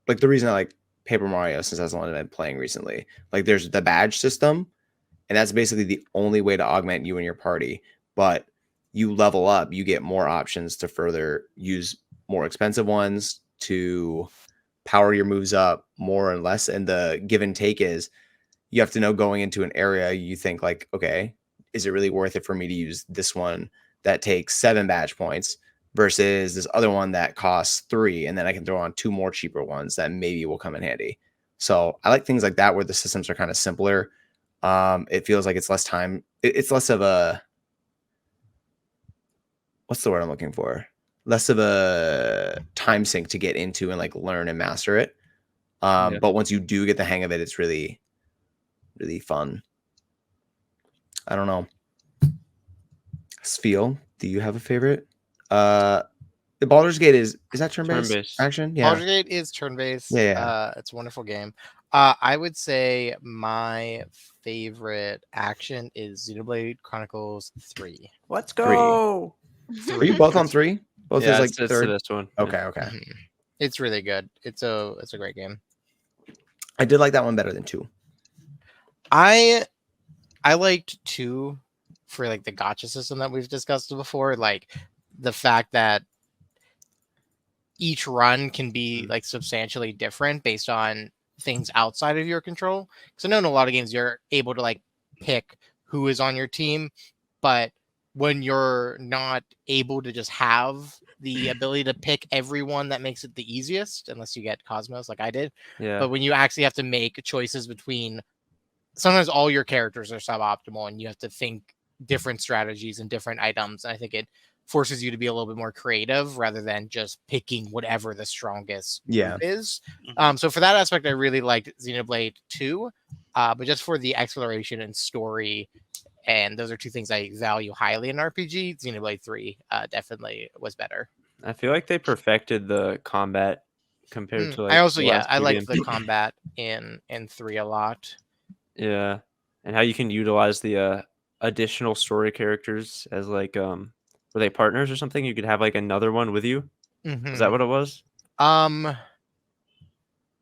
the reason I like Paper Mario, since that's the one I've been playing recently, like there's the badge system, and that's basically the only way to augment you and your party. But you level up, you get more options to further use more expensive ones to power your moves up more and less. And the give and take is you have to know going into an area, you think like, okay, is it really worth it for me to use this one that takes 7 badge points versus this other one that costs 3, and then I can throw on 2 more cheaper ones that maybe will come in handy. So I like things like that where the systems are kind of simpler. It feels like it's less time. It's less of a, what's the word I'm looking for? Less of a time sink to get into and like learn and master it.
Yeah.
But once you do get the hang of it, it's really, really fun. I don't know. Sfeel, do you have a favorite? The Baldur's Gate is that turn-based
Turn-based.
action? Yeah.
Baldur's Gate is turn-based.
Yeah.
It's a wonderful game. I would say my favorite action is Xenoblade Chronicles 3.
Let's
go. Are you both on 3? Both
Yeah,
is like
it's the
third.
this one.
Okay, okay.
Mhm. It's really good. It's a great game.
I did like that one better than 2.
I liked 2 for like the gotcha system that we've discussed before, like the fact that each run can be like substantially different based on things outside of your control. Because I know in a lot of games you're able to like pick who is on your team, but when you're not able to just have the ability to pick everyone, that makes it the easiest, unless you get Cosmos like I did.
Yeah.
But when you actually have to make choices between, sometimes all your characters are suboptimal and you have to think different strategies and different items. And I think it forces you to be a little bit more creative rather than just picking whatever the strongest
Yeah.
is. So for that aspect, I really liked Xenoblade 2. But just for the exploration and story, and those are 2 things I value highly in RPG, Xenoblade 3 definitely was better.
I feel like they perfected the combat compared to like
I also,
the last
I
2
liked
games.
the combat in 3 a lot.
Yeah, and how you can utilize the additional story characters as like were they partners or something? You could have like another one with you. Is that what it was?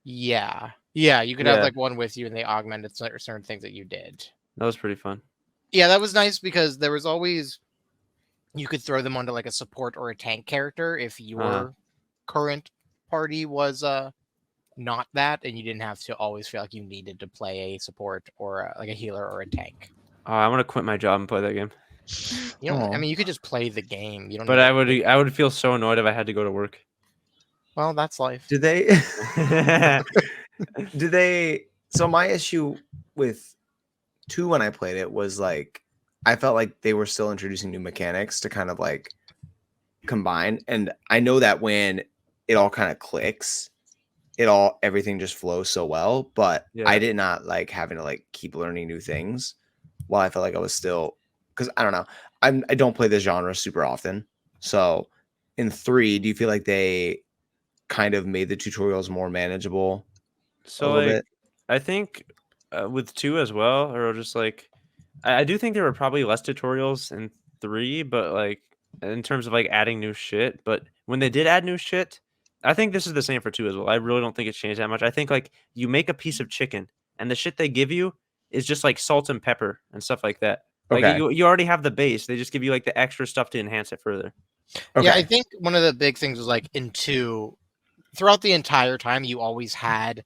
Yeah, you could have
Yeah.
like one with you and they augmented certain things that you did.
That was pretty fun.
Yeah, that was nice because there was always, you could throw them onto like a support or a tank character if your current party was not that, and you didn't have to always feel like you needed to play a support or like a healer or a tank.
Oh, I want to quit my job and play that game.
You know, I
Aw.
mean, you could just play the game. You don't.
But
need to
I would feel so annoyed if I had to go to work.
Well, that's life.
Do they? Do they? So my issue with 2 when I played it was like I felt like they were still introducing new mechanics to kind of like combine, and I know that when it all kind of clicks, everything just flows so well. But
Yeah.
I did not like having to like keep learning new things while I felt like I was still, because I don't know, I don't play this genre super often. So in 3, do you feel like they kind of made the tutorials more manageable
So
a little
like
bit?
I think with 2 as well, or just like I do think there were probably less tutorials in 3, but like in terms of like adding new shit. But when they did add new shit, I think this is the same for 2 as well. I really don't think it's changed that much. I think like you make a piece of chicken and the shit they give you is just like salt and pepper and stuff like that. Like
Okay.
you already have the base. They just give you like the extra stuff to enhance it further.
Okay.
Yeah, I think one of the big things was like in 2, throughout the entire time, you always had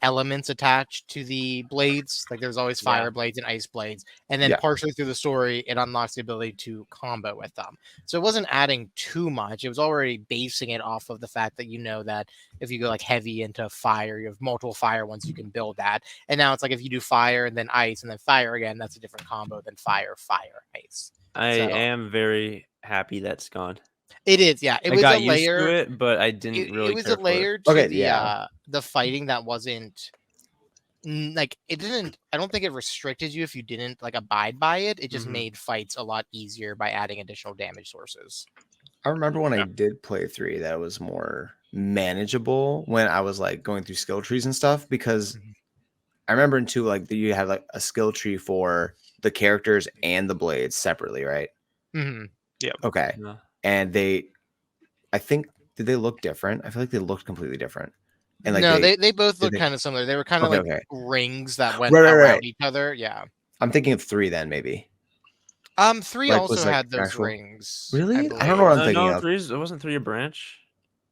elements attached to the blades. Like there's always fire blades and ice blades. And then
Yeah.
partially through the story, it unlocks the ability to combo with them. So it wasn't adding too much. It was already basing it off of the fact that you know that if you go like heavy into fire, you have multiple fire ones, you can build that. And now it's like if you do fire and then ice and then fire again, that's a different combo than fire, ice.
I
So-
am very happy that's gone.
It is, yeah. It
I
was
got
a layer.
used to it, but I didn't really
It was
care
a
for it.
layer to
Okay,
the
yeah.
the fighting that wasn't like, it didn't, I don't think it restricted you if you didn't like abide by it. It just
Mhm.
made fights a lot easier by adding additional damage sources.
I remember when I
Yeah.
did play 3 that it was more manageable when I was like going through skill trees and stuff, because I remember in 2 like you had like a skill tree for the characters and the blades separately, right?
Mm-hmm.
Okay.
Yeah.
And I think, did they look different? I feel like they looked completely different. And like
No, they both
did
look
they-
kind of similar. They were kind of
Okay,
like
okay.
rings that went
Right,
around each other. Yeah.
I'm thinking of 3 then maybe.
3
Like,
also
was, like,
had those
actual-
rings.
Really? I don't know what I'm thinking
No,
of.
it wasn't 3 a branch.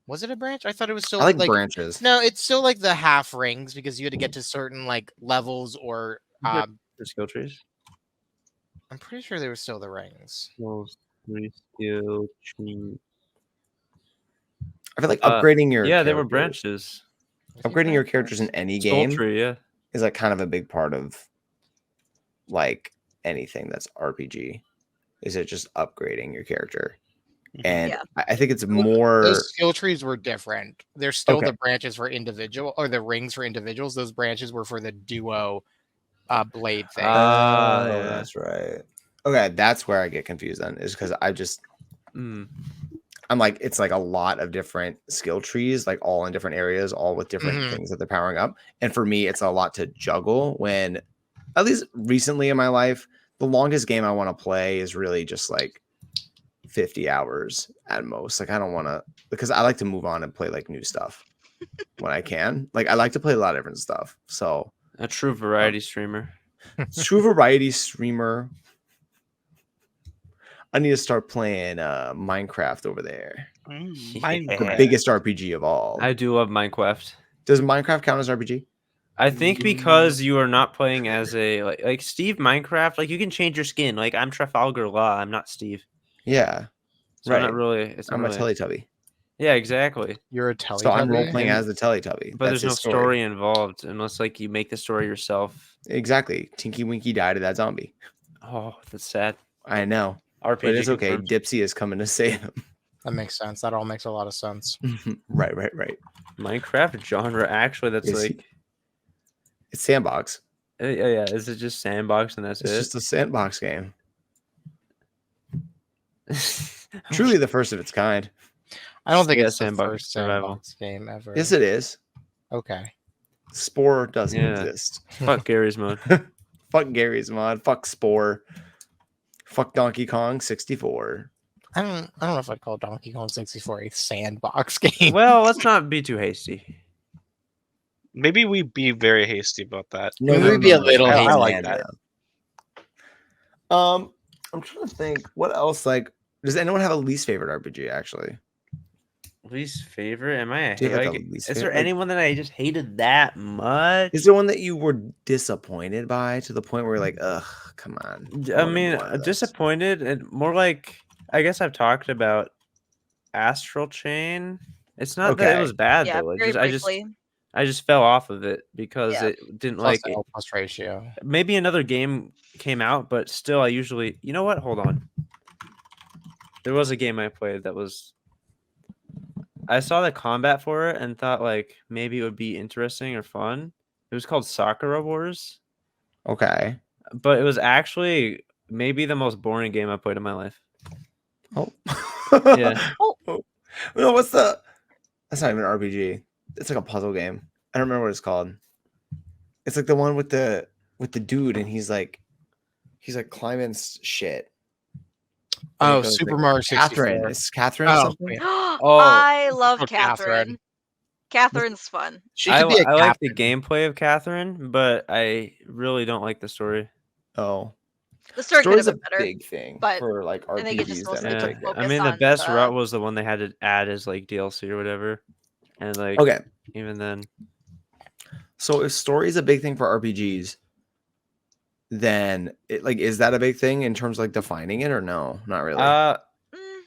Was it a branch? I thought it was still
I like
like
branches.
no, it's still like the half rings because you had to get to certain like levels or
The skill trees.
I'm pretty sure they were still the rings.
Those 3 skill trees.
I feel like upgrading your
Yeah, they were
characters-
branches.
Upgrading your characters in any
Soul
game
tree, yeah.
is like kind of a big part of like anything that's RPG. Is it just upgrading your character? And
Yeah.
I think it's more.
Those skill trees were different. They're still
Okay.
the branches for individual or the rings for individuals. Those branches were for the duo blade thing.
Oh,
yeah.
that's right. Okay, that's where I get confused then, is because
Mm.
I'm like, it's like a lot of different skill trees, like all in different areas, all with different
Mhm.
things that they're powering up. And for me, it's a lot to juggle when, at least recently in my life, the longest game I want to play is really just like 50 hours at most. Like I don't want to, because I like to move on and play like new stuff when I can. Like I like to play a lot of different stuff. So
A true variety streamer.
True variety streamer. I need to start playing Minecraft over there.
Mine.
The
Yeah.
biggest RPG of all.
I do love Minecraft.
Does Minecraft count as RPG?
I think because you are not playing as a like Steve Minecraft, like you can change your skin. Like I'm Trafalgar Law, I'm not Steve.
Yeah.
So I'm not really. It's not
I'm
really.
a Teletubby.
Yeah, exactly.
You're a
So I'm role
Teletubby?
playing
And-
as the Teletubby.
But
That's
there's no
his
story involved unless like you make the story yourself.
Exactly. Tinky Winky died to that zombie.
Oh, that's sad.
I know.
RPG
But it's okay.
confirmed.
Dipsy is coming to save him.
That makes sense. That all makes a lot of sense.
right.
Minecraft genre. Actually, that's
Is he-
like.
It's sandbox.
Yeah. Is it just sandbox and that's
It's
it?
just a sandbox game. Truly the first of its kind.
I don't think
Yeah,
it's the
sandbox
first
survival.
sandbox game ever.
Yes, it is.
Okay.
Spore doesn't
Yeah.
exist.
Fuck Gary's mode.
Fuck Gary's mod. Fuck Spore. Fuck Donkey Kong 64.
I don't know if I'd call Donkey Kong 64 a sandbox game.
Well, let's not be too hasty.
Maybe we be very hasty about that.
Maybe we'd be a little
I
hasty.
like that.
I'm trying to think what else. Like, does anyone have a least favorite RPG? Actually,
Least favorite? Am I a
Do you have, like,
like,
a least
is there
favorite?
anyone that I just hated that much?
is there one that you were disappointed by to the point where you're like, ugh, come on?
I
wanted
mean,
more of this."
disappointed and more like I guess I've talked about Astral Chain. It's not that it
Okay.
was bad
Yeah,
though.
very briefly.
I just fell off of it because
Yeah.
it didn't
Plus
like
the
it.
L plus ratio.
Maybe another game came out, but still I usually you know what? Hold on. There was a game I played that was I saw the combat for it and thought like maybe it would be interesting or fun. It was called Sakura Wars,
Okay.
but it was actually maybe the most boring game I played in my life.
Oh.
Yeah.
Oh.
No, what's the? That's not even an RPG. It's like a puzzle game. I don't remember what it's called. It's like the one with the dude, and he's like climbing shit. And it
Oh,
goes
Super
like,
Mario 64.
Catherine. It's Catherine or
Oh,
something.
yeah.
I love
Oh,
Catherine. Catherine's fun.
She
I,
could be a
I like the
captain.
gameplay of Catherine, but I really don't like the story.
Oh,
The story could have
story's a
been better.
big thing
but
for like
I think it just
RPGs.
mostly
That
took
make it.
focus
I mean, the
on
best
the-
route was the one they had to add as like DLC or whatever, and like
Okay,
even then,
so if story is a big thing for RPGs, then is that a big thing in terms of like defining it or no? Not really.
Mm,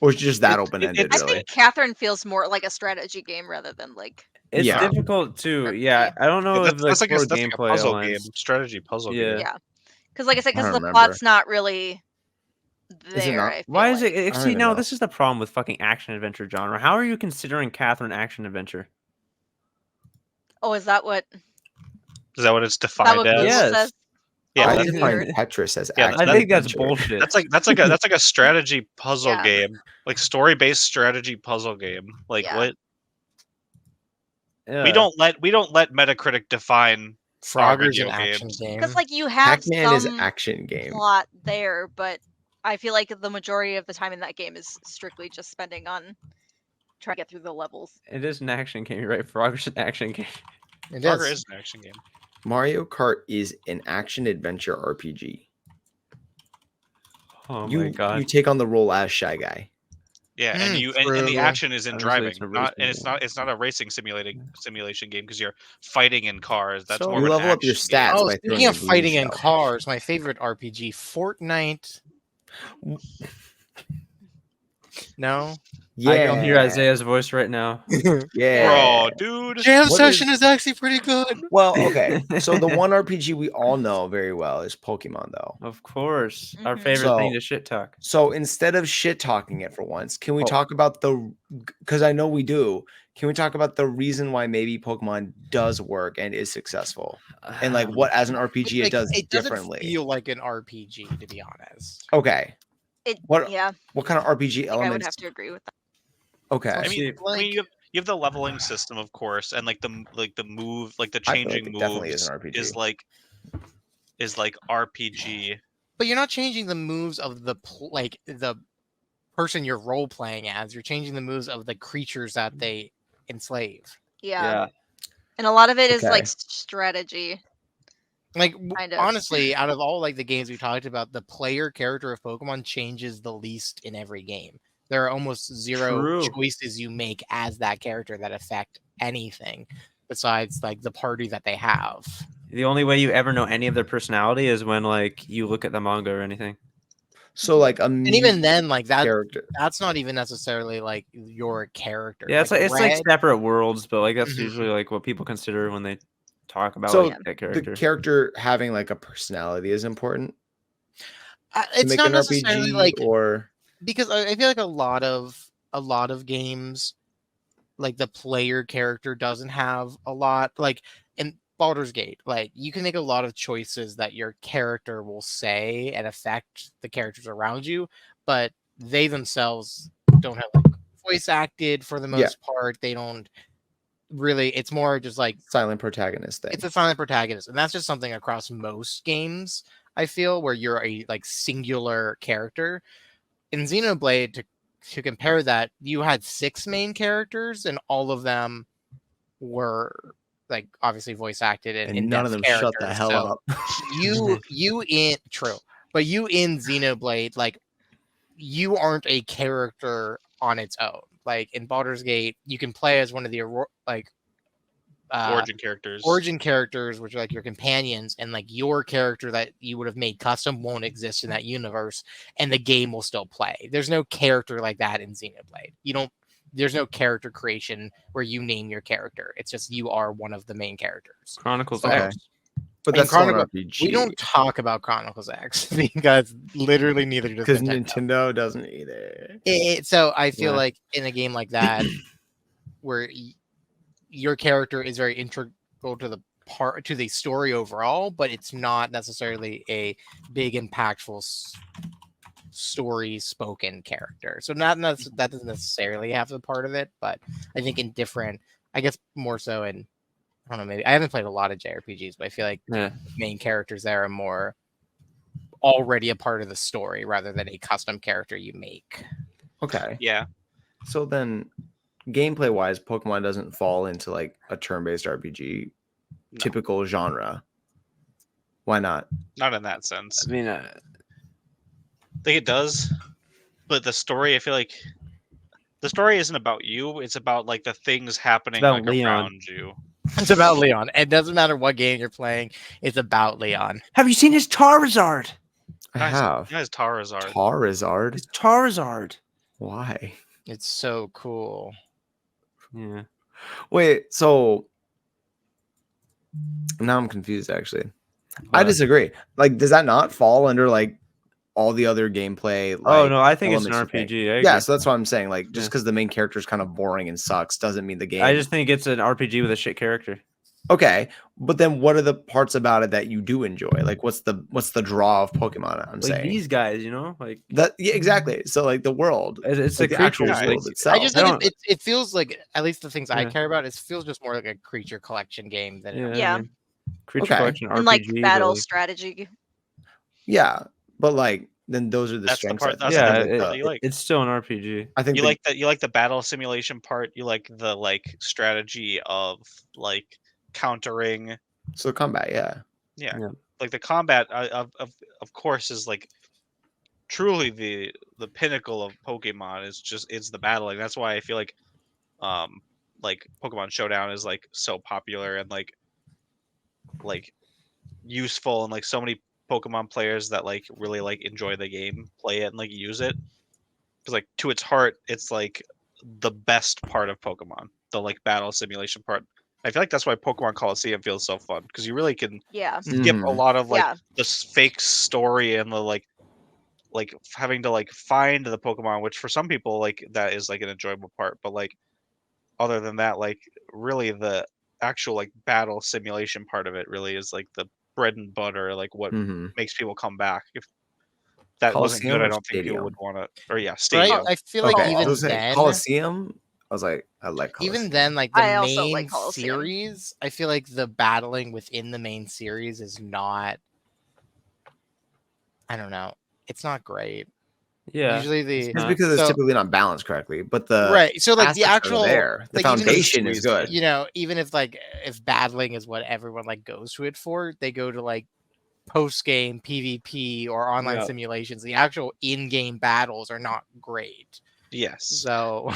Or is it just that
it-
open
it-
ended?
I
Really?
think Catherine feels more like a strategy game rather than like
it's
Yeah.
difficult to.
RPG.
Yeah, I don't know if
That's
like
like a,
core
that's like a
gameplay
puzzle
aligns.
game, strategy puzzle
Yeah.
game.
yeah. Because like I said,
I
because
don't
the
remember.
plot's not really
Is it
there.
not?
I feel
Why is
like.
it?
don't
See,
even
no,
know.
this is the problem with fucking action adventure genre. How are you considering Catherine action adventure?
Oh, is that what
Is that what it's
that
defined
what
as?
Google
Yes.
says?
Yeah,
Oh,
I
that's,
define
weird.
Tetris as
Yeah,
action.
I think that's
adventure.
bullshit.
that's like a strategy puzzle
Yeah.
game, like story based strategy puzzle game. Like
Yeah.
what?
Yeah.
We don't let Metacritic define our
Frogger's
video
an action
games.
game.
Because like you have
Pac-Man is
some
action game.
plot there, but I feel like the majority of the time in that game is strictly just spending on trying to get through the levels.
It is an action game, you're right? Frogger's an action game.
It
Frogger
is.
is an action game.
Mario Kart is an action adventure RPG.
Oh
you
my god.
you take on the role as Shy Guy.
Yeah, and
Mm,
you and the
true.
action is in
Honestly,
driving,
it's a
not and
racing game.
it's not a racing simulation game because you're fighting in cars. That's
So-
more
You
of an
level up your
action game.
stats
Oh,
by
speaking
throwing
of
a blue
fighting in
shell.
cars, my favorite RPG, Fortnite. No,
Yeah,
I can hear Isaiah's voice right now.
Yeah,
Bro, dude.
Jam
What
Session is actually pretty good.
Well, okay. So the one RPG we all know very well is Pokemon, though.
Of course. Our
Mhm.
favorite thing
So-
to shit talk.
So instead of shit talking it for once, can we
Oh.
talk about because I know we do. Can we talk about the reason why maybe Pokemon does work and is successful, and like what as an RPG it
Like,
does
it doesn't
differently?
feel like an RPG, to be honest.
Okay,
It
What-
yeah,
what kind of RPG
I think I would
elements?
have to agree with that.
Okay,
I
See,
mean, you have the leveling system, of course, and like the move, like the
I feel like
changing
it definitely is
moves
an RPG.
is like RPG.
But you're not changing the moves of the the person you're role playing as. You're changing the moves of the creatures that they enslave.
Yeah.
yeah.
And a lot of it is
Okay.
like strategy.
Like
Kind of.
honestly, out of all like the games we talked about, the player character of Pokemon changes the least in every game. There are almost zero
True.
choices you make as that character that affect anything besides like the party that they have.
The only way you ever know any of their personality is when like you look at the manga or anything.
So like a
And even then, like
character.
that's not even necessarily like your character.
Yeah, it's like
Red-
separate worlds, but like that's
Mhm.
usually like what people consider when they talk about
So
like, that
the
character.
character having like a personality is important to
it's
make
not
an
necessarily
RPG,
like
or
because I feel like a lot of games, like the player character doesn't have a lot. Like in Baldur's Gate, like you can make a lot of choices that your character will say and affect the characters around you, but they themselves don't have like voice acted for the
Yeah.
most part. They don't really. It's more just like
silent protagonist thing.
it's a silent protagonist, and that's just something across most games. I feel where you're a like singular character. In Xenoblade, to compare that, you had 6 main characters, and all of them were like obviously voice acted and
and none of them shut the hell up.
You in true, but you in Xenoblade, like you aren't a character on its own. Like in Baldur's Gate, you can play as one of the like
origin characters,
which are like your companions, and like your character that you would have made custom won't exist in that universe, and the game will still play. There's no character like that in Xenoblade. There's no character creation where you name your character. It's just you are one of the main characters.
Chronicles
Okay.
X.
But
In
that's still an
Chronicle-
RPG.
We don't talk about Chronicles X because literally neither does
because
Nintendo.
Nintendo doesn't either.
So I feel
Yeah.
like in a game like that, where your character is very integral to the story overall, but it's not necessarily a big impactful story spoken character. So that doesn't necessarily have the part of it, but I think in different, I guess more so in, I don't know, maybe I haven't played a lot of JRPGs, but I feel like
Yeah.
main characters there are more already a part of the story rather than a custom character you make.
Okay.
yeah.
So then, gameplay wise, Pokemon doesn't fall into like a turn-based RPG
No.
typical genre. Why not?
Not in that sense.
I mean,
I think it does, but the story, I feel like the story isn't about you. It's about like the things happening
about
like
Leon.
around you.
It's about Leon. It doesn't matter what game you're playing. It's about Leon.
have you seen his Charizard?
I
Guys,
have
Guys, Charizard.
Charizard.
His Charizard.
Why?
It's so cool.
Yeah.
Wait. So now I'm confused. Actually, I
But-
disagree. Like, does that not fall under like all the other gameplay?
Oh
like,
no, I think it's an
elements you think?
RPG. I
Yeah,
agree.
so that's what I'm saying. Like, just
Yeah.
because the main character is kind of boring and sucks doesn't mean the game.
I just think it's an RPG with a shit character.
Okay, but then what are the parts about it that you do enjoy? Like, what's the draw of Pokemon? I'm
Like
saying
these guys, you know, like
that. Yeah, exactly. So like the world,
it's
like
the
the actual
creatures.
world
Like,
itself.
I just
I
think
don't-
it feels like, at least the things I
Yeah.
care about, it feels just more like a creature collection game than
yeah,
Yeah.
I mean, creature
Okay.
collection RPG.
And like
but,
battle
like,
strategy.
Yeah, but like then those are the
That's the
strengths.
part-
I
that's
think,
the
of,
part
like,
that
the-
you like.
it's still an RPG.
I think
You
the-
like that. You like the battle simulation part. You like the like strategy of like countering.
so combat. Yeah,
Yeah,
Yeah.
like the combat of course is like truly the pinnacle of Pokemon. It's the battling. That's why I feel like Pokemon Showdown is like so popular and like useful, and like so many Pokemon players that like really like enjoy the game play it and like use it, because like to its heart it's like the best part of Pokemon, the like battle simulation part. I feel like that's why Pokemon Coliseum feels so fun, because you really can
Yeah.
skip a
Mhm.
lot of like
Yeah.
this fake story and the like having to like find the Pokemon, which for some people like that is like an enjoyable part, but like other than that, like really the actual like battle simulation part of it really is like the bread and butter, like what
Mhm.
makes people come back. If that wasn't
Coliseum
good, I
or
don't think people
Stadium?
would want to. Or yeah,
But
Stadium.
I feel like
Okay, I
even
was saying
then,
Coliseum. I was like, I like Coliseum.
even then, like the
I also
main
like Coliseum.
series, I feel like the battling within the main series is not. I don't know. It's not great.
Yeah.
Usually
It's
not.
because it's
so-
typically not balanced correctly, but the
right. So like the
aspects are
actual
there. The
like even if
foundation is
squeezed
good.
you know, even if battling is what everyone like goes to it for, they go to like post game PvP or online
Yeah.
simulations. The actual in-game battles are not great.
Yes.
So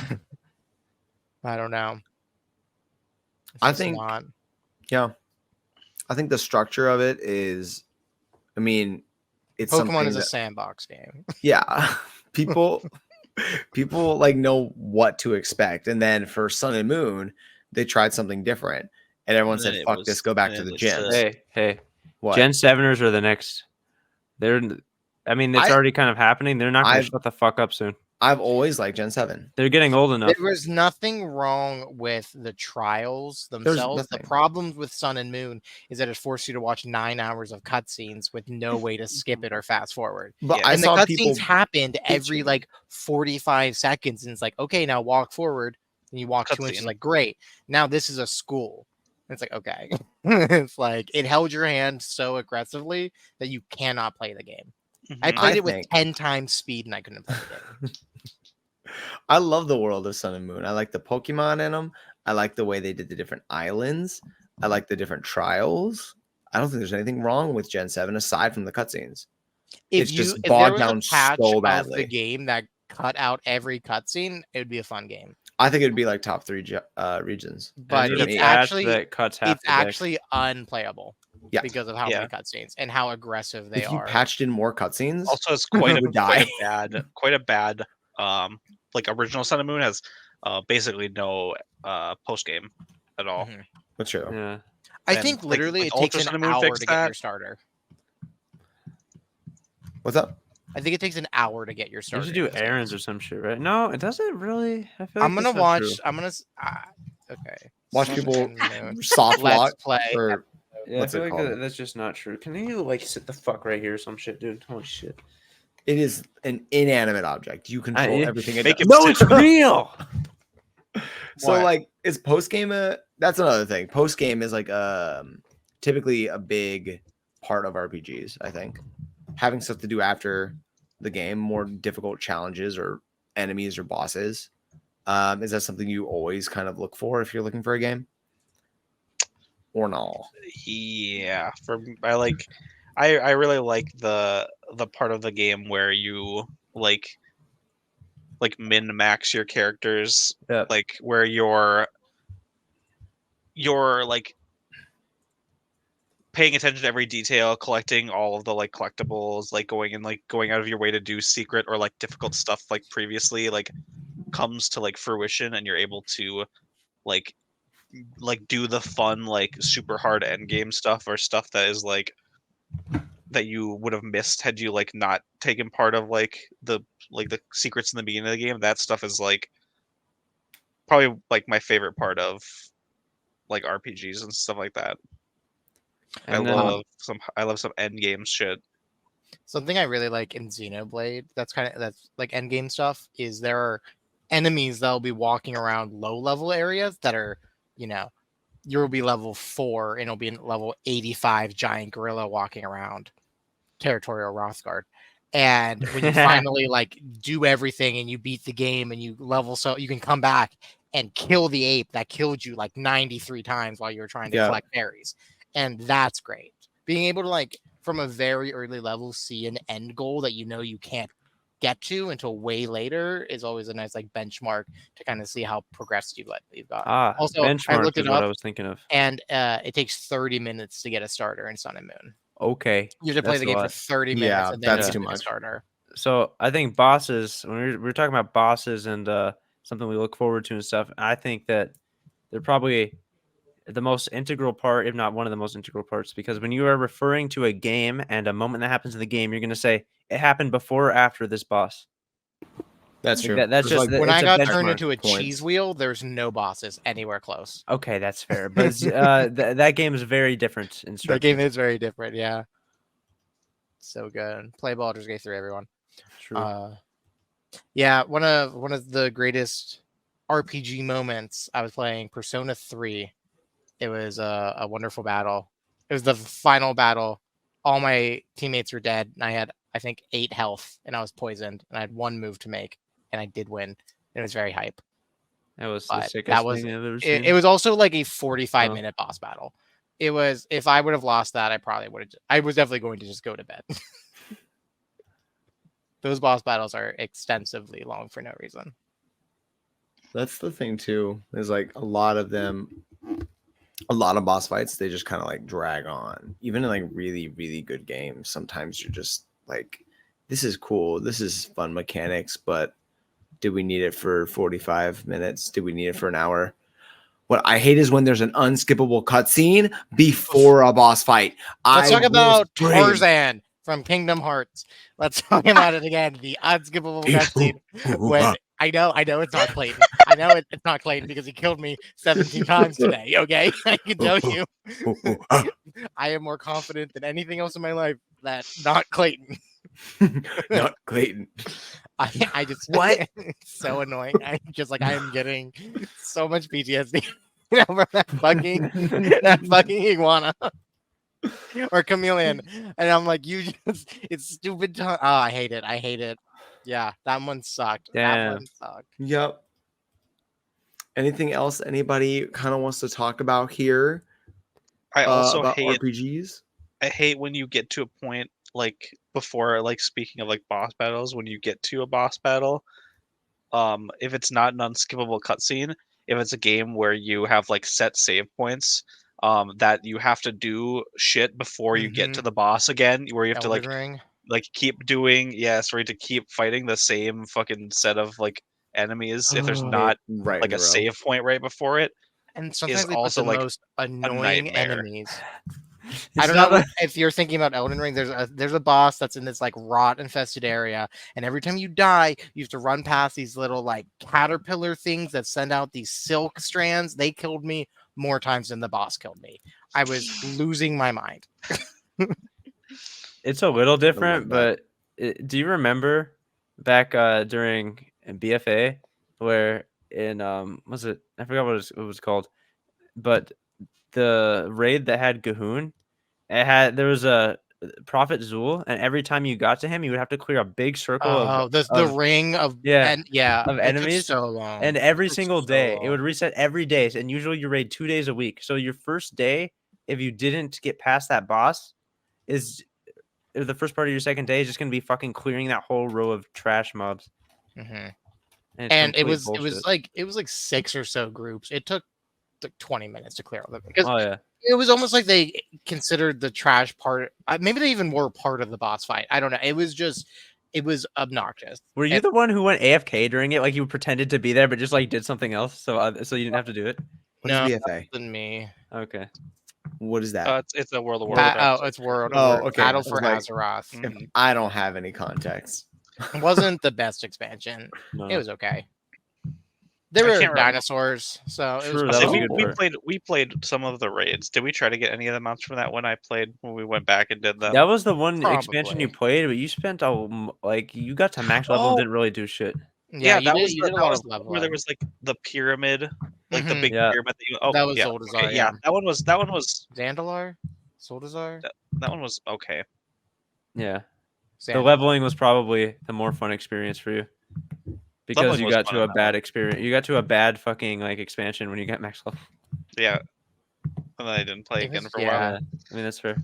I don't know. It's
I
just
think-
not.
Yeah, I think the structure of it is, I mean, it's
Pokemon
something
is a
that,
sandbox game.
yeah, people like know what to expect, and then for Sun and Moon, they tried something different, and everyone
And
said,
then it
"Fuck
was-
this, go back
and
to
it
the
was,
gyms."
Hey,
What?
Gen 7ers are the next. I mean, it's
I-
already kind of happening. They're not going to
I've-
shut the fuck up soon.
I've always liked Gen 7.
They're getting old enough.
There was nothing wrong with the trials themselves. The
nothing.
problems with Sun and Moon is that it forced you to watch 9 hours of cutscenes with no way to skip it or fast forward.
But
Yeah.
I
And the
saw
cutscenes
people
happened every
bitching.
like 45 seconds, and it's like, okay, now walk forward. And you walk 2 inches,
Cutscene.
like, great. Now this is a school. And it's like, okay. It's like it held your hand so aggressively that you cannot play the game. I
Mhm.
played
I
it with
think-
10 times speed and I couldn't play the game.
I love the world of Sun and Moon. I like the Pokemon in them. I like the way they did the different islands. I like the different trials. I don't think there's anything wrong with Gen 7 aside from the cutscenes. It's just
If there
bogged
was
down
a patch
so
of
badly.
the game that cut out every cutscene, it would be a fun game.
I think it'd be like top 3 regions.
But
Need a
it's
me.
patch
actually
that cuts half
it's
the deck.
actually unplayable
Yeah.
because of how
Yeah.
many cutscenes and how aggressive they
If you
are.
patched in more cutscenes,
Also, it's
you
quite a,
would
quite
die.
a bad, quite a bad. Like original Sun and Moon has basically no post game at all.
Mhm.
That's true.
Yeah.
I
and,
think
like-
literally
like
it takes
Ultra
an
Sun and Moon
hour
fixed
to get your
that.
starter.
What's up?
I think it takes an hour to get your
You
starter.
should do
in this game.
errands or some shit, right? No, it doesn't really. I feel like
I'm gonna
that's not
watch.
true.
I'm gonna. Okay.
Watch
Sun
people
and Moon.
soft
Let's
lock
play.
or
Yeah,
what's
I feel
it
like
called?
that's just not true. Can you like sit the fuck right here or some shit, dude? Holy shit.
it is an inanimate object. You control everything it
make
does.
it
No, it's real.
So
What?
like is post game that's another thing. Post game is like typically a big part of RPGs, I think. Having stuff to do after the game, more difficult challenges or enemies or bosses. Is that something you always kind of look for if you're looking for a game? Or no?
Yeah, I really like the part of the game where you like min max your characters,
Yeah.
like where you're like paying attention to every detail, collecting all of the like collectibles, like going out of your way to do secret or like difficult stuff like previously like comes to like fruition, and you're able to like do the fun like super hard end game stuff or stuff that is like that you would have missed had you like not taken part of like the secrets in the beginning of the game. That stuff is like probably like my favorite part of like RPGs and stuff like that.
And then
I love some end game shit.
Something I really like in Xenoblade, that's like end game stuff, is there are enemies that'll be walking around low level areas that are, you'll be level 4 and it'll be in level 85 giant gorilla walking around territorial Rothgard. And when you finally like do everything and you beat the game and you level, so you can come back and kill the ape that killed you like 93 times while you were trying to
Yeah.
collect berries. And that's great. Being able to like from a very early level see an end goal that you can't get to until way later is always a nice like benchmark to kind of see how progressed you've got. Also, I
benchmark
looked
is
it
what
up.
I was thinking of.
And it takes 30 minutes to get a starter in Sun and Moon.
Okay.
You have to play
That's
the
a
game for
lot.
30 minutes
Yeah,
and then
that's
you
too
get a
much.
starter.
So I think bosses, when we're talking about bosses and something we look forward to and stuff, I think that they're probably the most integral part, if not one of the most integral parts, because when you are referring to a game and a moment that happens in the game, you're going to say it happened before or after this boss.
That's
Like
true.
that's
There's,
just
like,
When
it's
I
a
got
benchmark.
turned into a
points.
cheese wheel, there's no bosses anywhere close.
Okay, that's fair, but that game is very different in
That
structure.
game is very different, yeah. So good. Play Baldur's Gate 3, everyone.
True.
Yeah, one of the greatest RPG moments. I was playing Persona 3. It was a wonderful battle. It was the final battle. All my teammates were dead, and I had I think 8 health, and I was poisoned, and I had 1 move to make, and I did win. It was very hype.
That was the
But
sickest
that was
thing I've ever
it,
seen.
it was also like a 45
Oh.
minute boss battle. It was, if I would have lost that, I probably would have. I was definitely going to just go to bed. Those boss battles are extensively long for no reason.
That's the thing too. There's like a lot of them, a lot of boss fights. They just kind of like drag on. Even in like really, really good games, sometimes you're just like, this is cool. This is fun mechanics, but did we need it for 45 minutes? Did we need it for an hour? What I hate is when there's an unskippable cutscene before a boss fight.
Let's talk
will
about
scream.
Tarzan from Kingdom Hearts. Let's talk about it again. The unskippable cutscene. When I know it's not Clayton. I know it's not Clayton because he killed me 17 times today. Okay, I can tell you, I am more confident than anything else in my life that not Clayton.
Not Clayton.
I just
What?
It's so annoying. I am getting so much PTSD over that fucking iguana or chameleon, and I'm like, it's stupid. I hate it. Yeah, that one sucked. That
Damn.
one sucked.
Yep. Anything else anybody kind of wants to talk about here?
I also
about
hate
RPGs.
I hate when you get to a point like before, like speaking of like boss battles, when you get to a boss battle, if it's not an unskippable cutscene, if it's a game where you have like set save points, that you have to do shit before you get to the boss again, where you have to
Elden Ring.
keep doing, yes, where you have to keep fighting the same fucking set of like enemies if there's
Oh,
not
right
like
in
a
a row.
save point right before it.
And sometimes they put
also,
the
like,
most annoying
nightmare.
enemies.
It's
I don't
not
know
a-
if you're thinking about Elden Ring. There's a boss that's in this like rot infested area, and every time you die, you have to run past these little like caterpillar things that send out these silk strands. They killed me more times than the boss killed me. I was losing my mind.
It's a little
love
different,
that.
but do you remember back during BFA where in was it, I forgot what it was called, but the raid that had Gahoon, there was a Prophet Zul, and every time you got to him, you would have to clear a big circle
Oh, the ring of
of
it took
enemies,
so long.
and every
It took
single
so
day it
long.
would reset every day, and usually you raid 2 days a week. So your first day, if you didn't get past that boss, is the first part of your second day is just gonna be fucking clearing that whole row of trash mobs.
Mhm.
And, it's
And it
complete
was
bullshit.
like 6 or so groups. It took like 20 minutes to clear all of them because
Oh yeah.
it was almost like they considered the trash part. Maybe they even were part of the boss fight. I don't know. It was obnoxious.
Were you the one who went AFK during it? Like you pretended to be there, but just like did something else, so you didn't have to do it.
What is
No,
BFA?
than me.
Okay.
What is that?
It's a World of Warcraft.
It's World.
Oh,
World.
okay.
Battle
I was
for
like,
Azeroth.
If
Mhm.
I don't have any context.
It wasn't the best expansion.
No.
It was okay. There
I
were
can't remember.
dinosaurs, so it was
True,
I
that
think
was a
fun.
good part.
we played some of the raids. Did we try to get any of the mounts from that when we went back and did them?
That was the one expansion you
Probably.
played, but you spent like you got to max level and
Oh,
didn't really do shit.
Yeah, you
that
did.
was
You
the,
did a
that
lot
was
of
the one
level
where there
up.
was like the pyramid, like the
Mhm.
big
Yeah.
pyramid.
That was
yeah,
Zoldazar,
okay,
yeah.
that one was
Zandalar, Soldazar,
that one was okay.
Yeah. The
Zandalar.
leveling was probably the more fun experience for you. Because
Leveling
you
was
got
fun
to
in
a
that
bad
one.
experience. You got to a bad fucking like expansion when you got max level.
Yeah, and then I didn't play
It
again
was-
for a while.
yeah.
Yeah. I mean that's fair.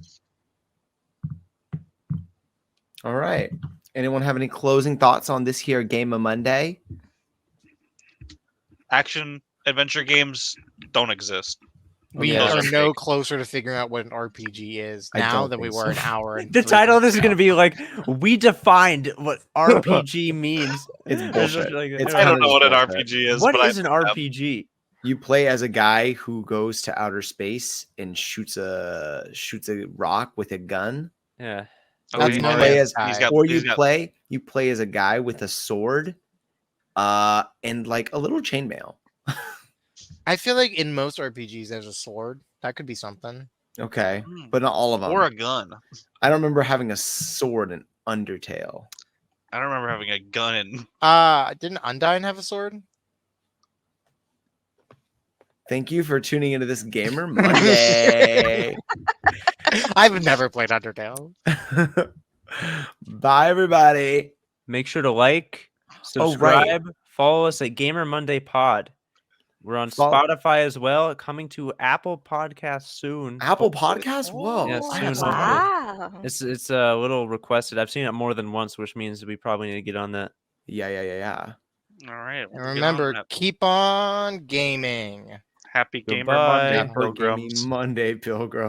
All right. Anyone have any closing thoughts on this here game of Monday?
Action adventure games don't exist.
We
Yeah.
are
Those are
no
fake.
closer to figuring out what an RPG is
I
now
don't
than we
think
were
so.
an hour and
The
3
title of this is
minutes
gonna be like, we defined what RPG means.
It's
Or
bullshit.
something like that.
It's
I don't
kinda
know what an
just bullshit.
RPG is.
What
but I
is an RPG?
You play as a guy who goes to outer space and shoots a rock with a gun.
Yeah.
Or
That's
you
No
play
Man's
as
Sky.
you play as a guy with a sword and like a little chainmail.
I feel like in most RPGs there's a sword. That could be something.
Okay.
Hmm.
But not all of them.
or a gun.
I don't remember having a sword in Undertale.
I don't remember having a gun in.
Didn't Undyne have a sword?
Thank you for tuning into this Gamer Monday.
I've never played Undertale.
Bye, everybody.
Make sure to like,
Oh, right.
subscribe, follow us at Gamer Monday Pod. We're on
Follow-
Spotify as well, coming to Apple Podcasts soon.
Apple
hopefully.
Podcasts? Whoa.
Yeah,
I
soon,
have some
hopefully.
Wow.
It's a little requested. I've seen it more than once, which means we probably need to get on that.
Yeah.
All right.
And
we'll get on
remember,
that.
keep on gaming.
Happy Gamer
Goodbye.
Monday,
Happy
Happy Gaming
pilgrims.
Monday, Pilgrim.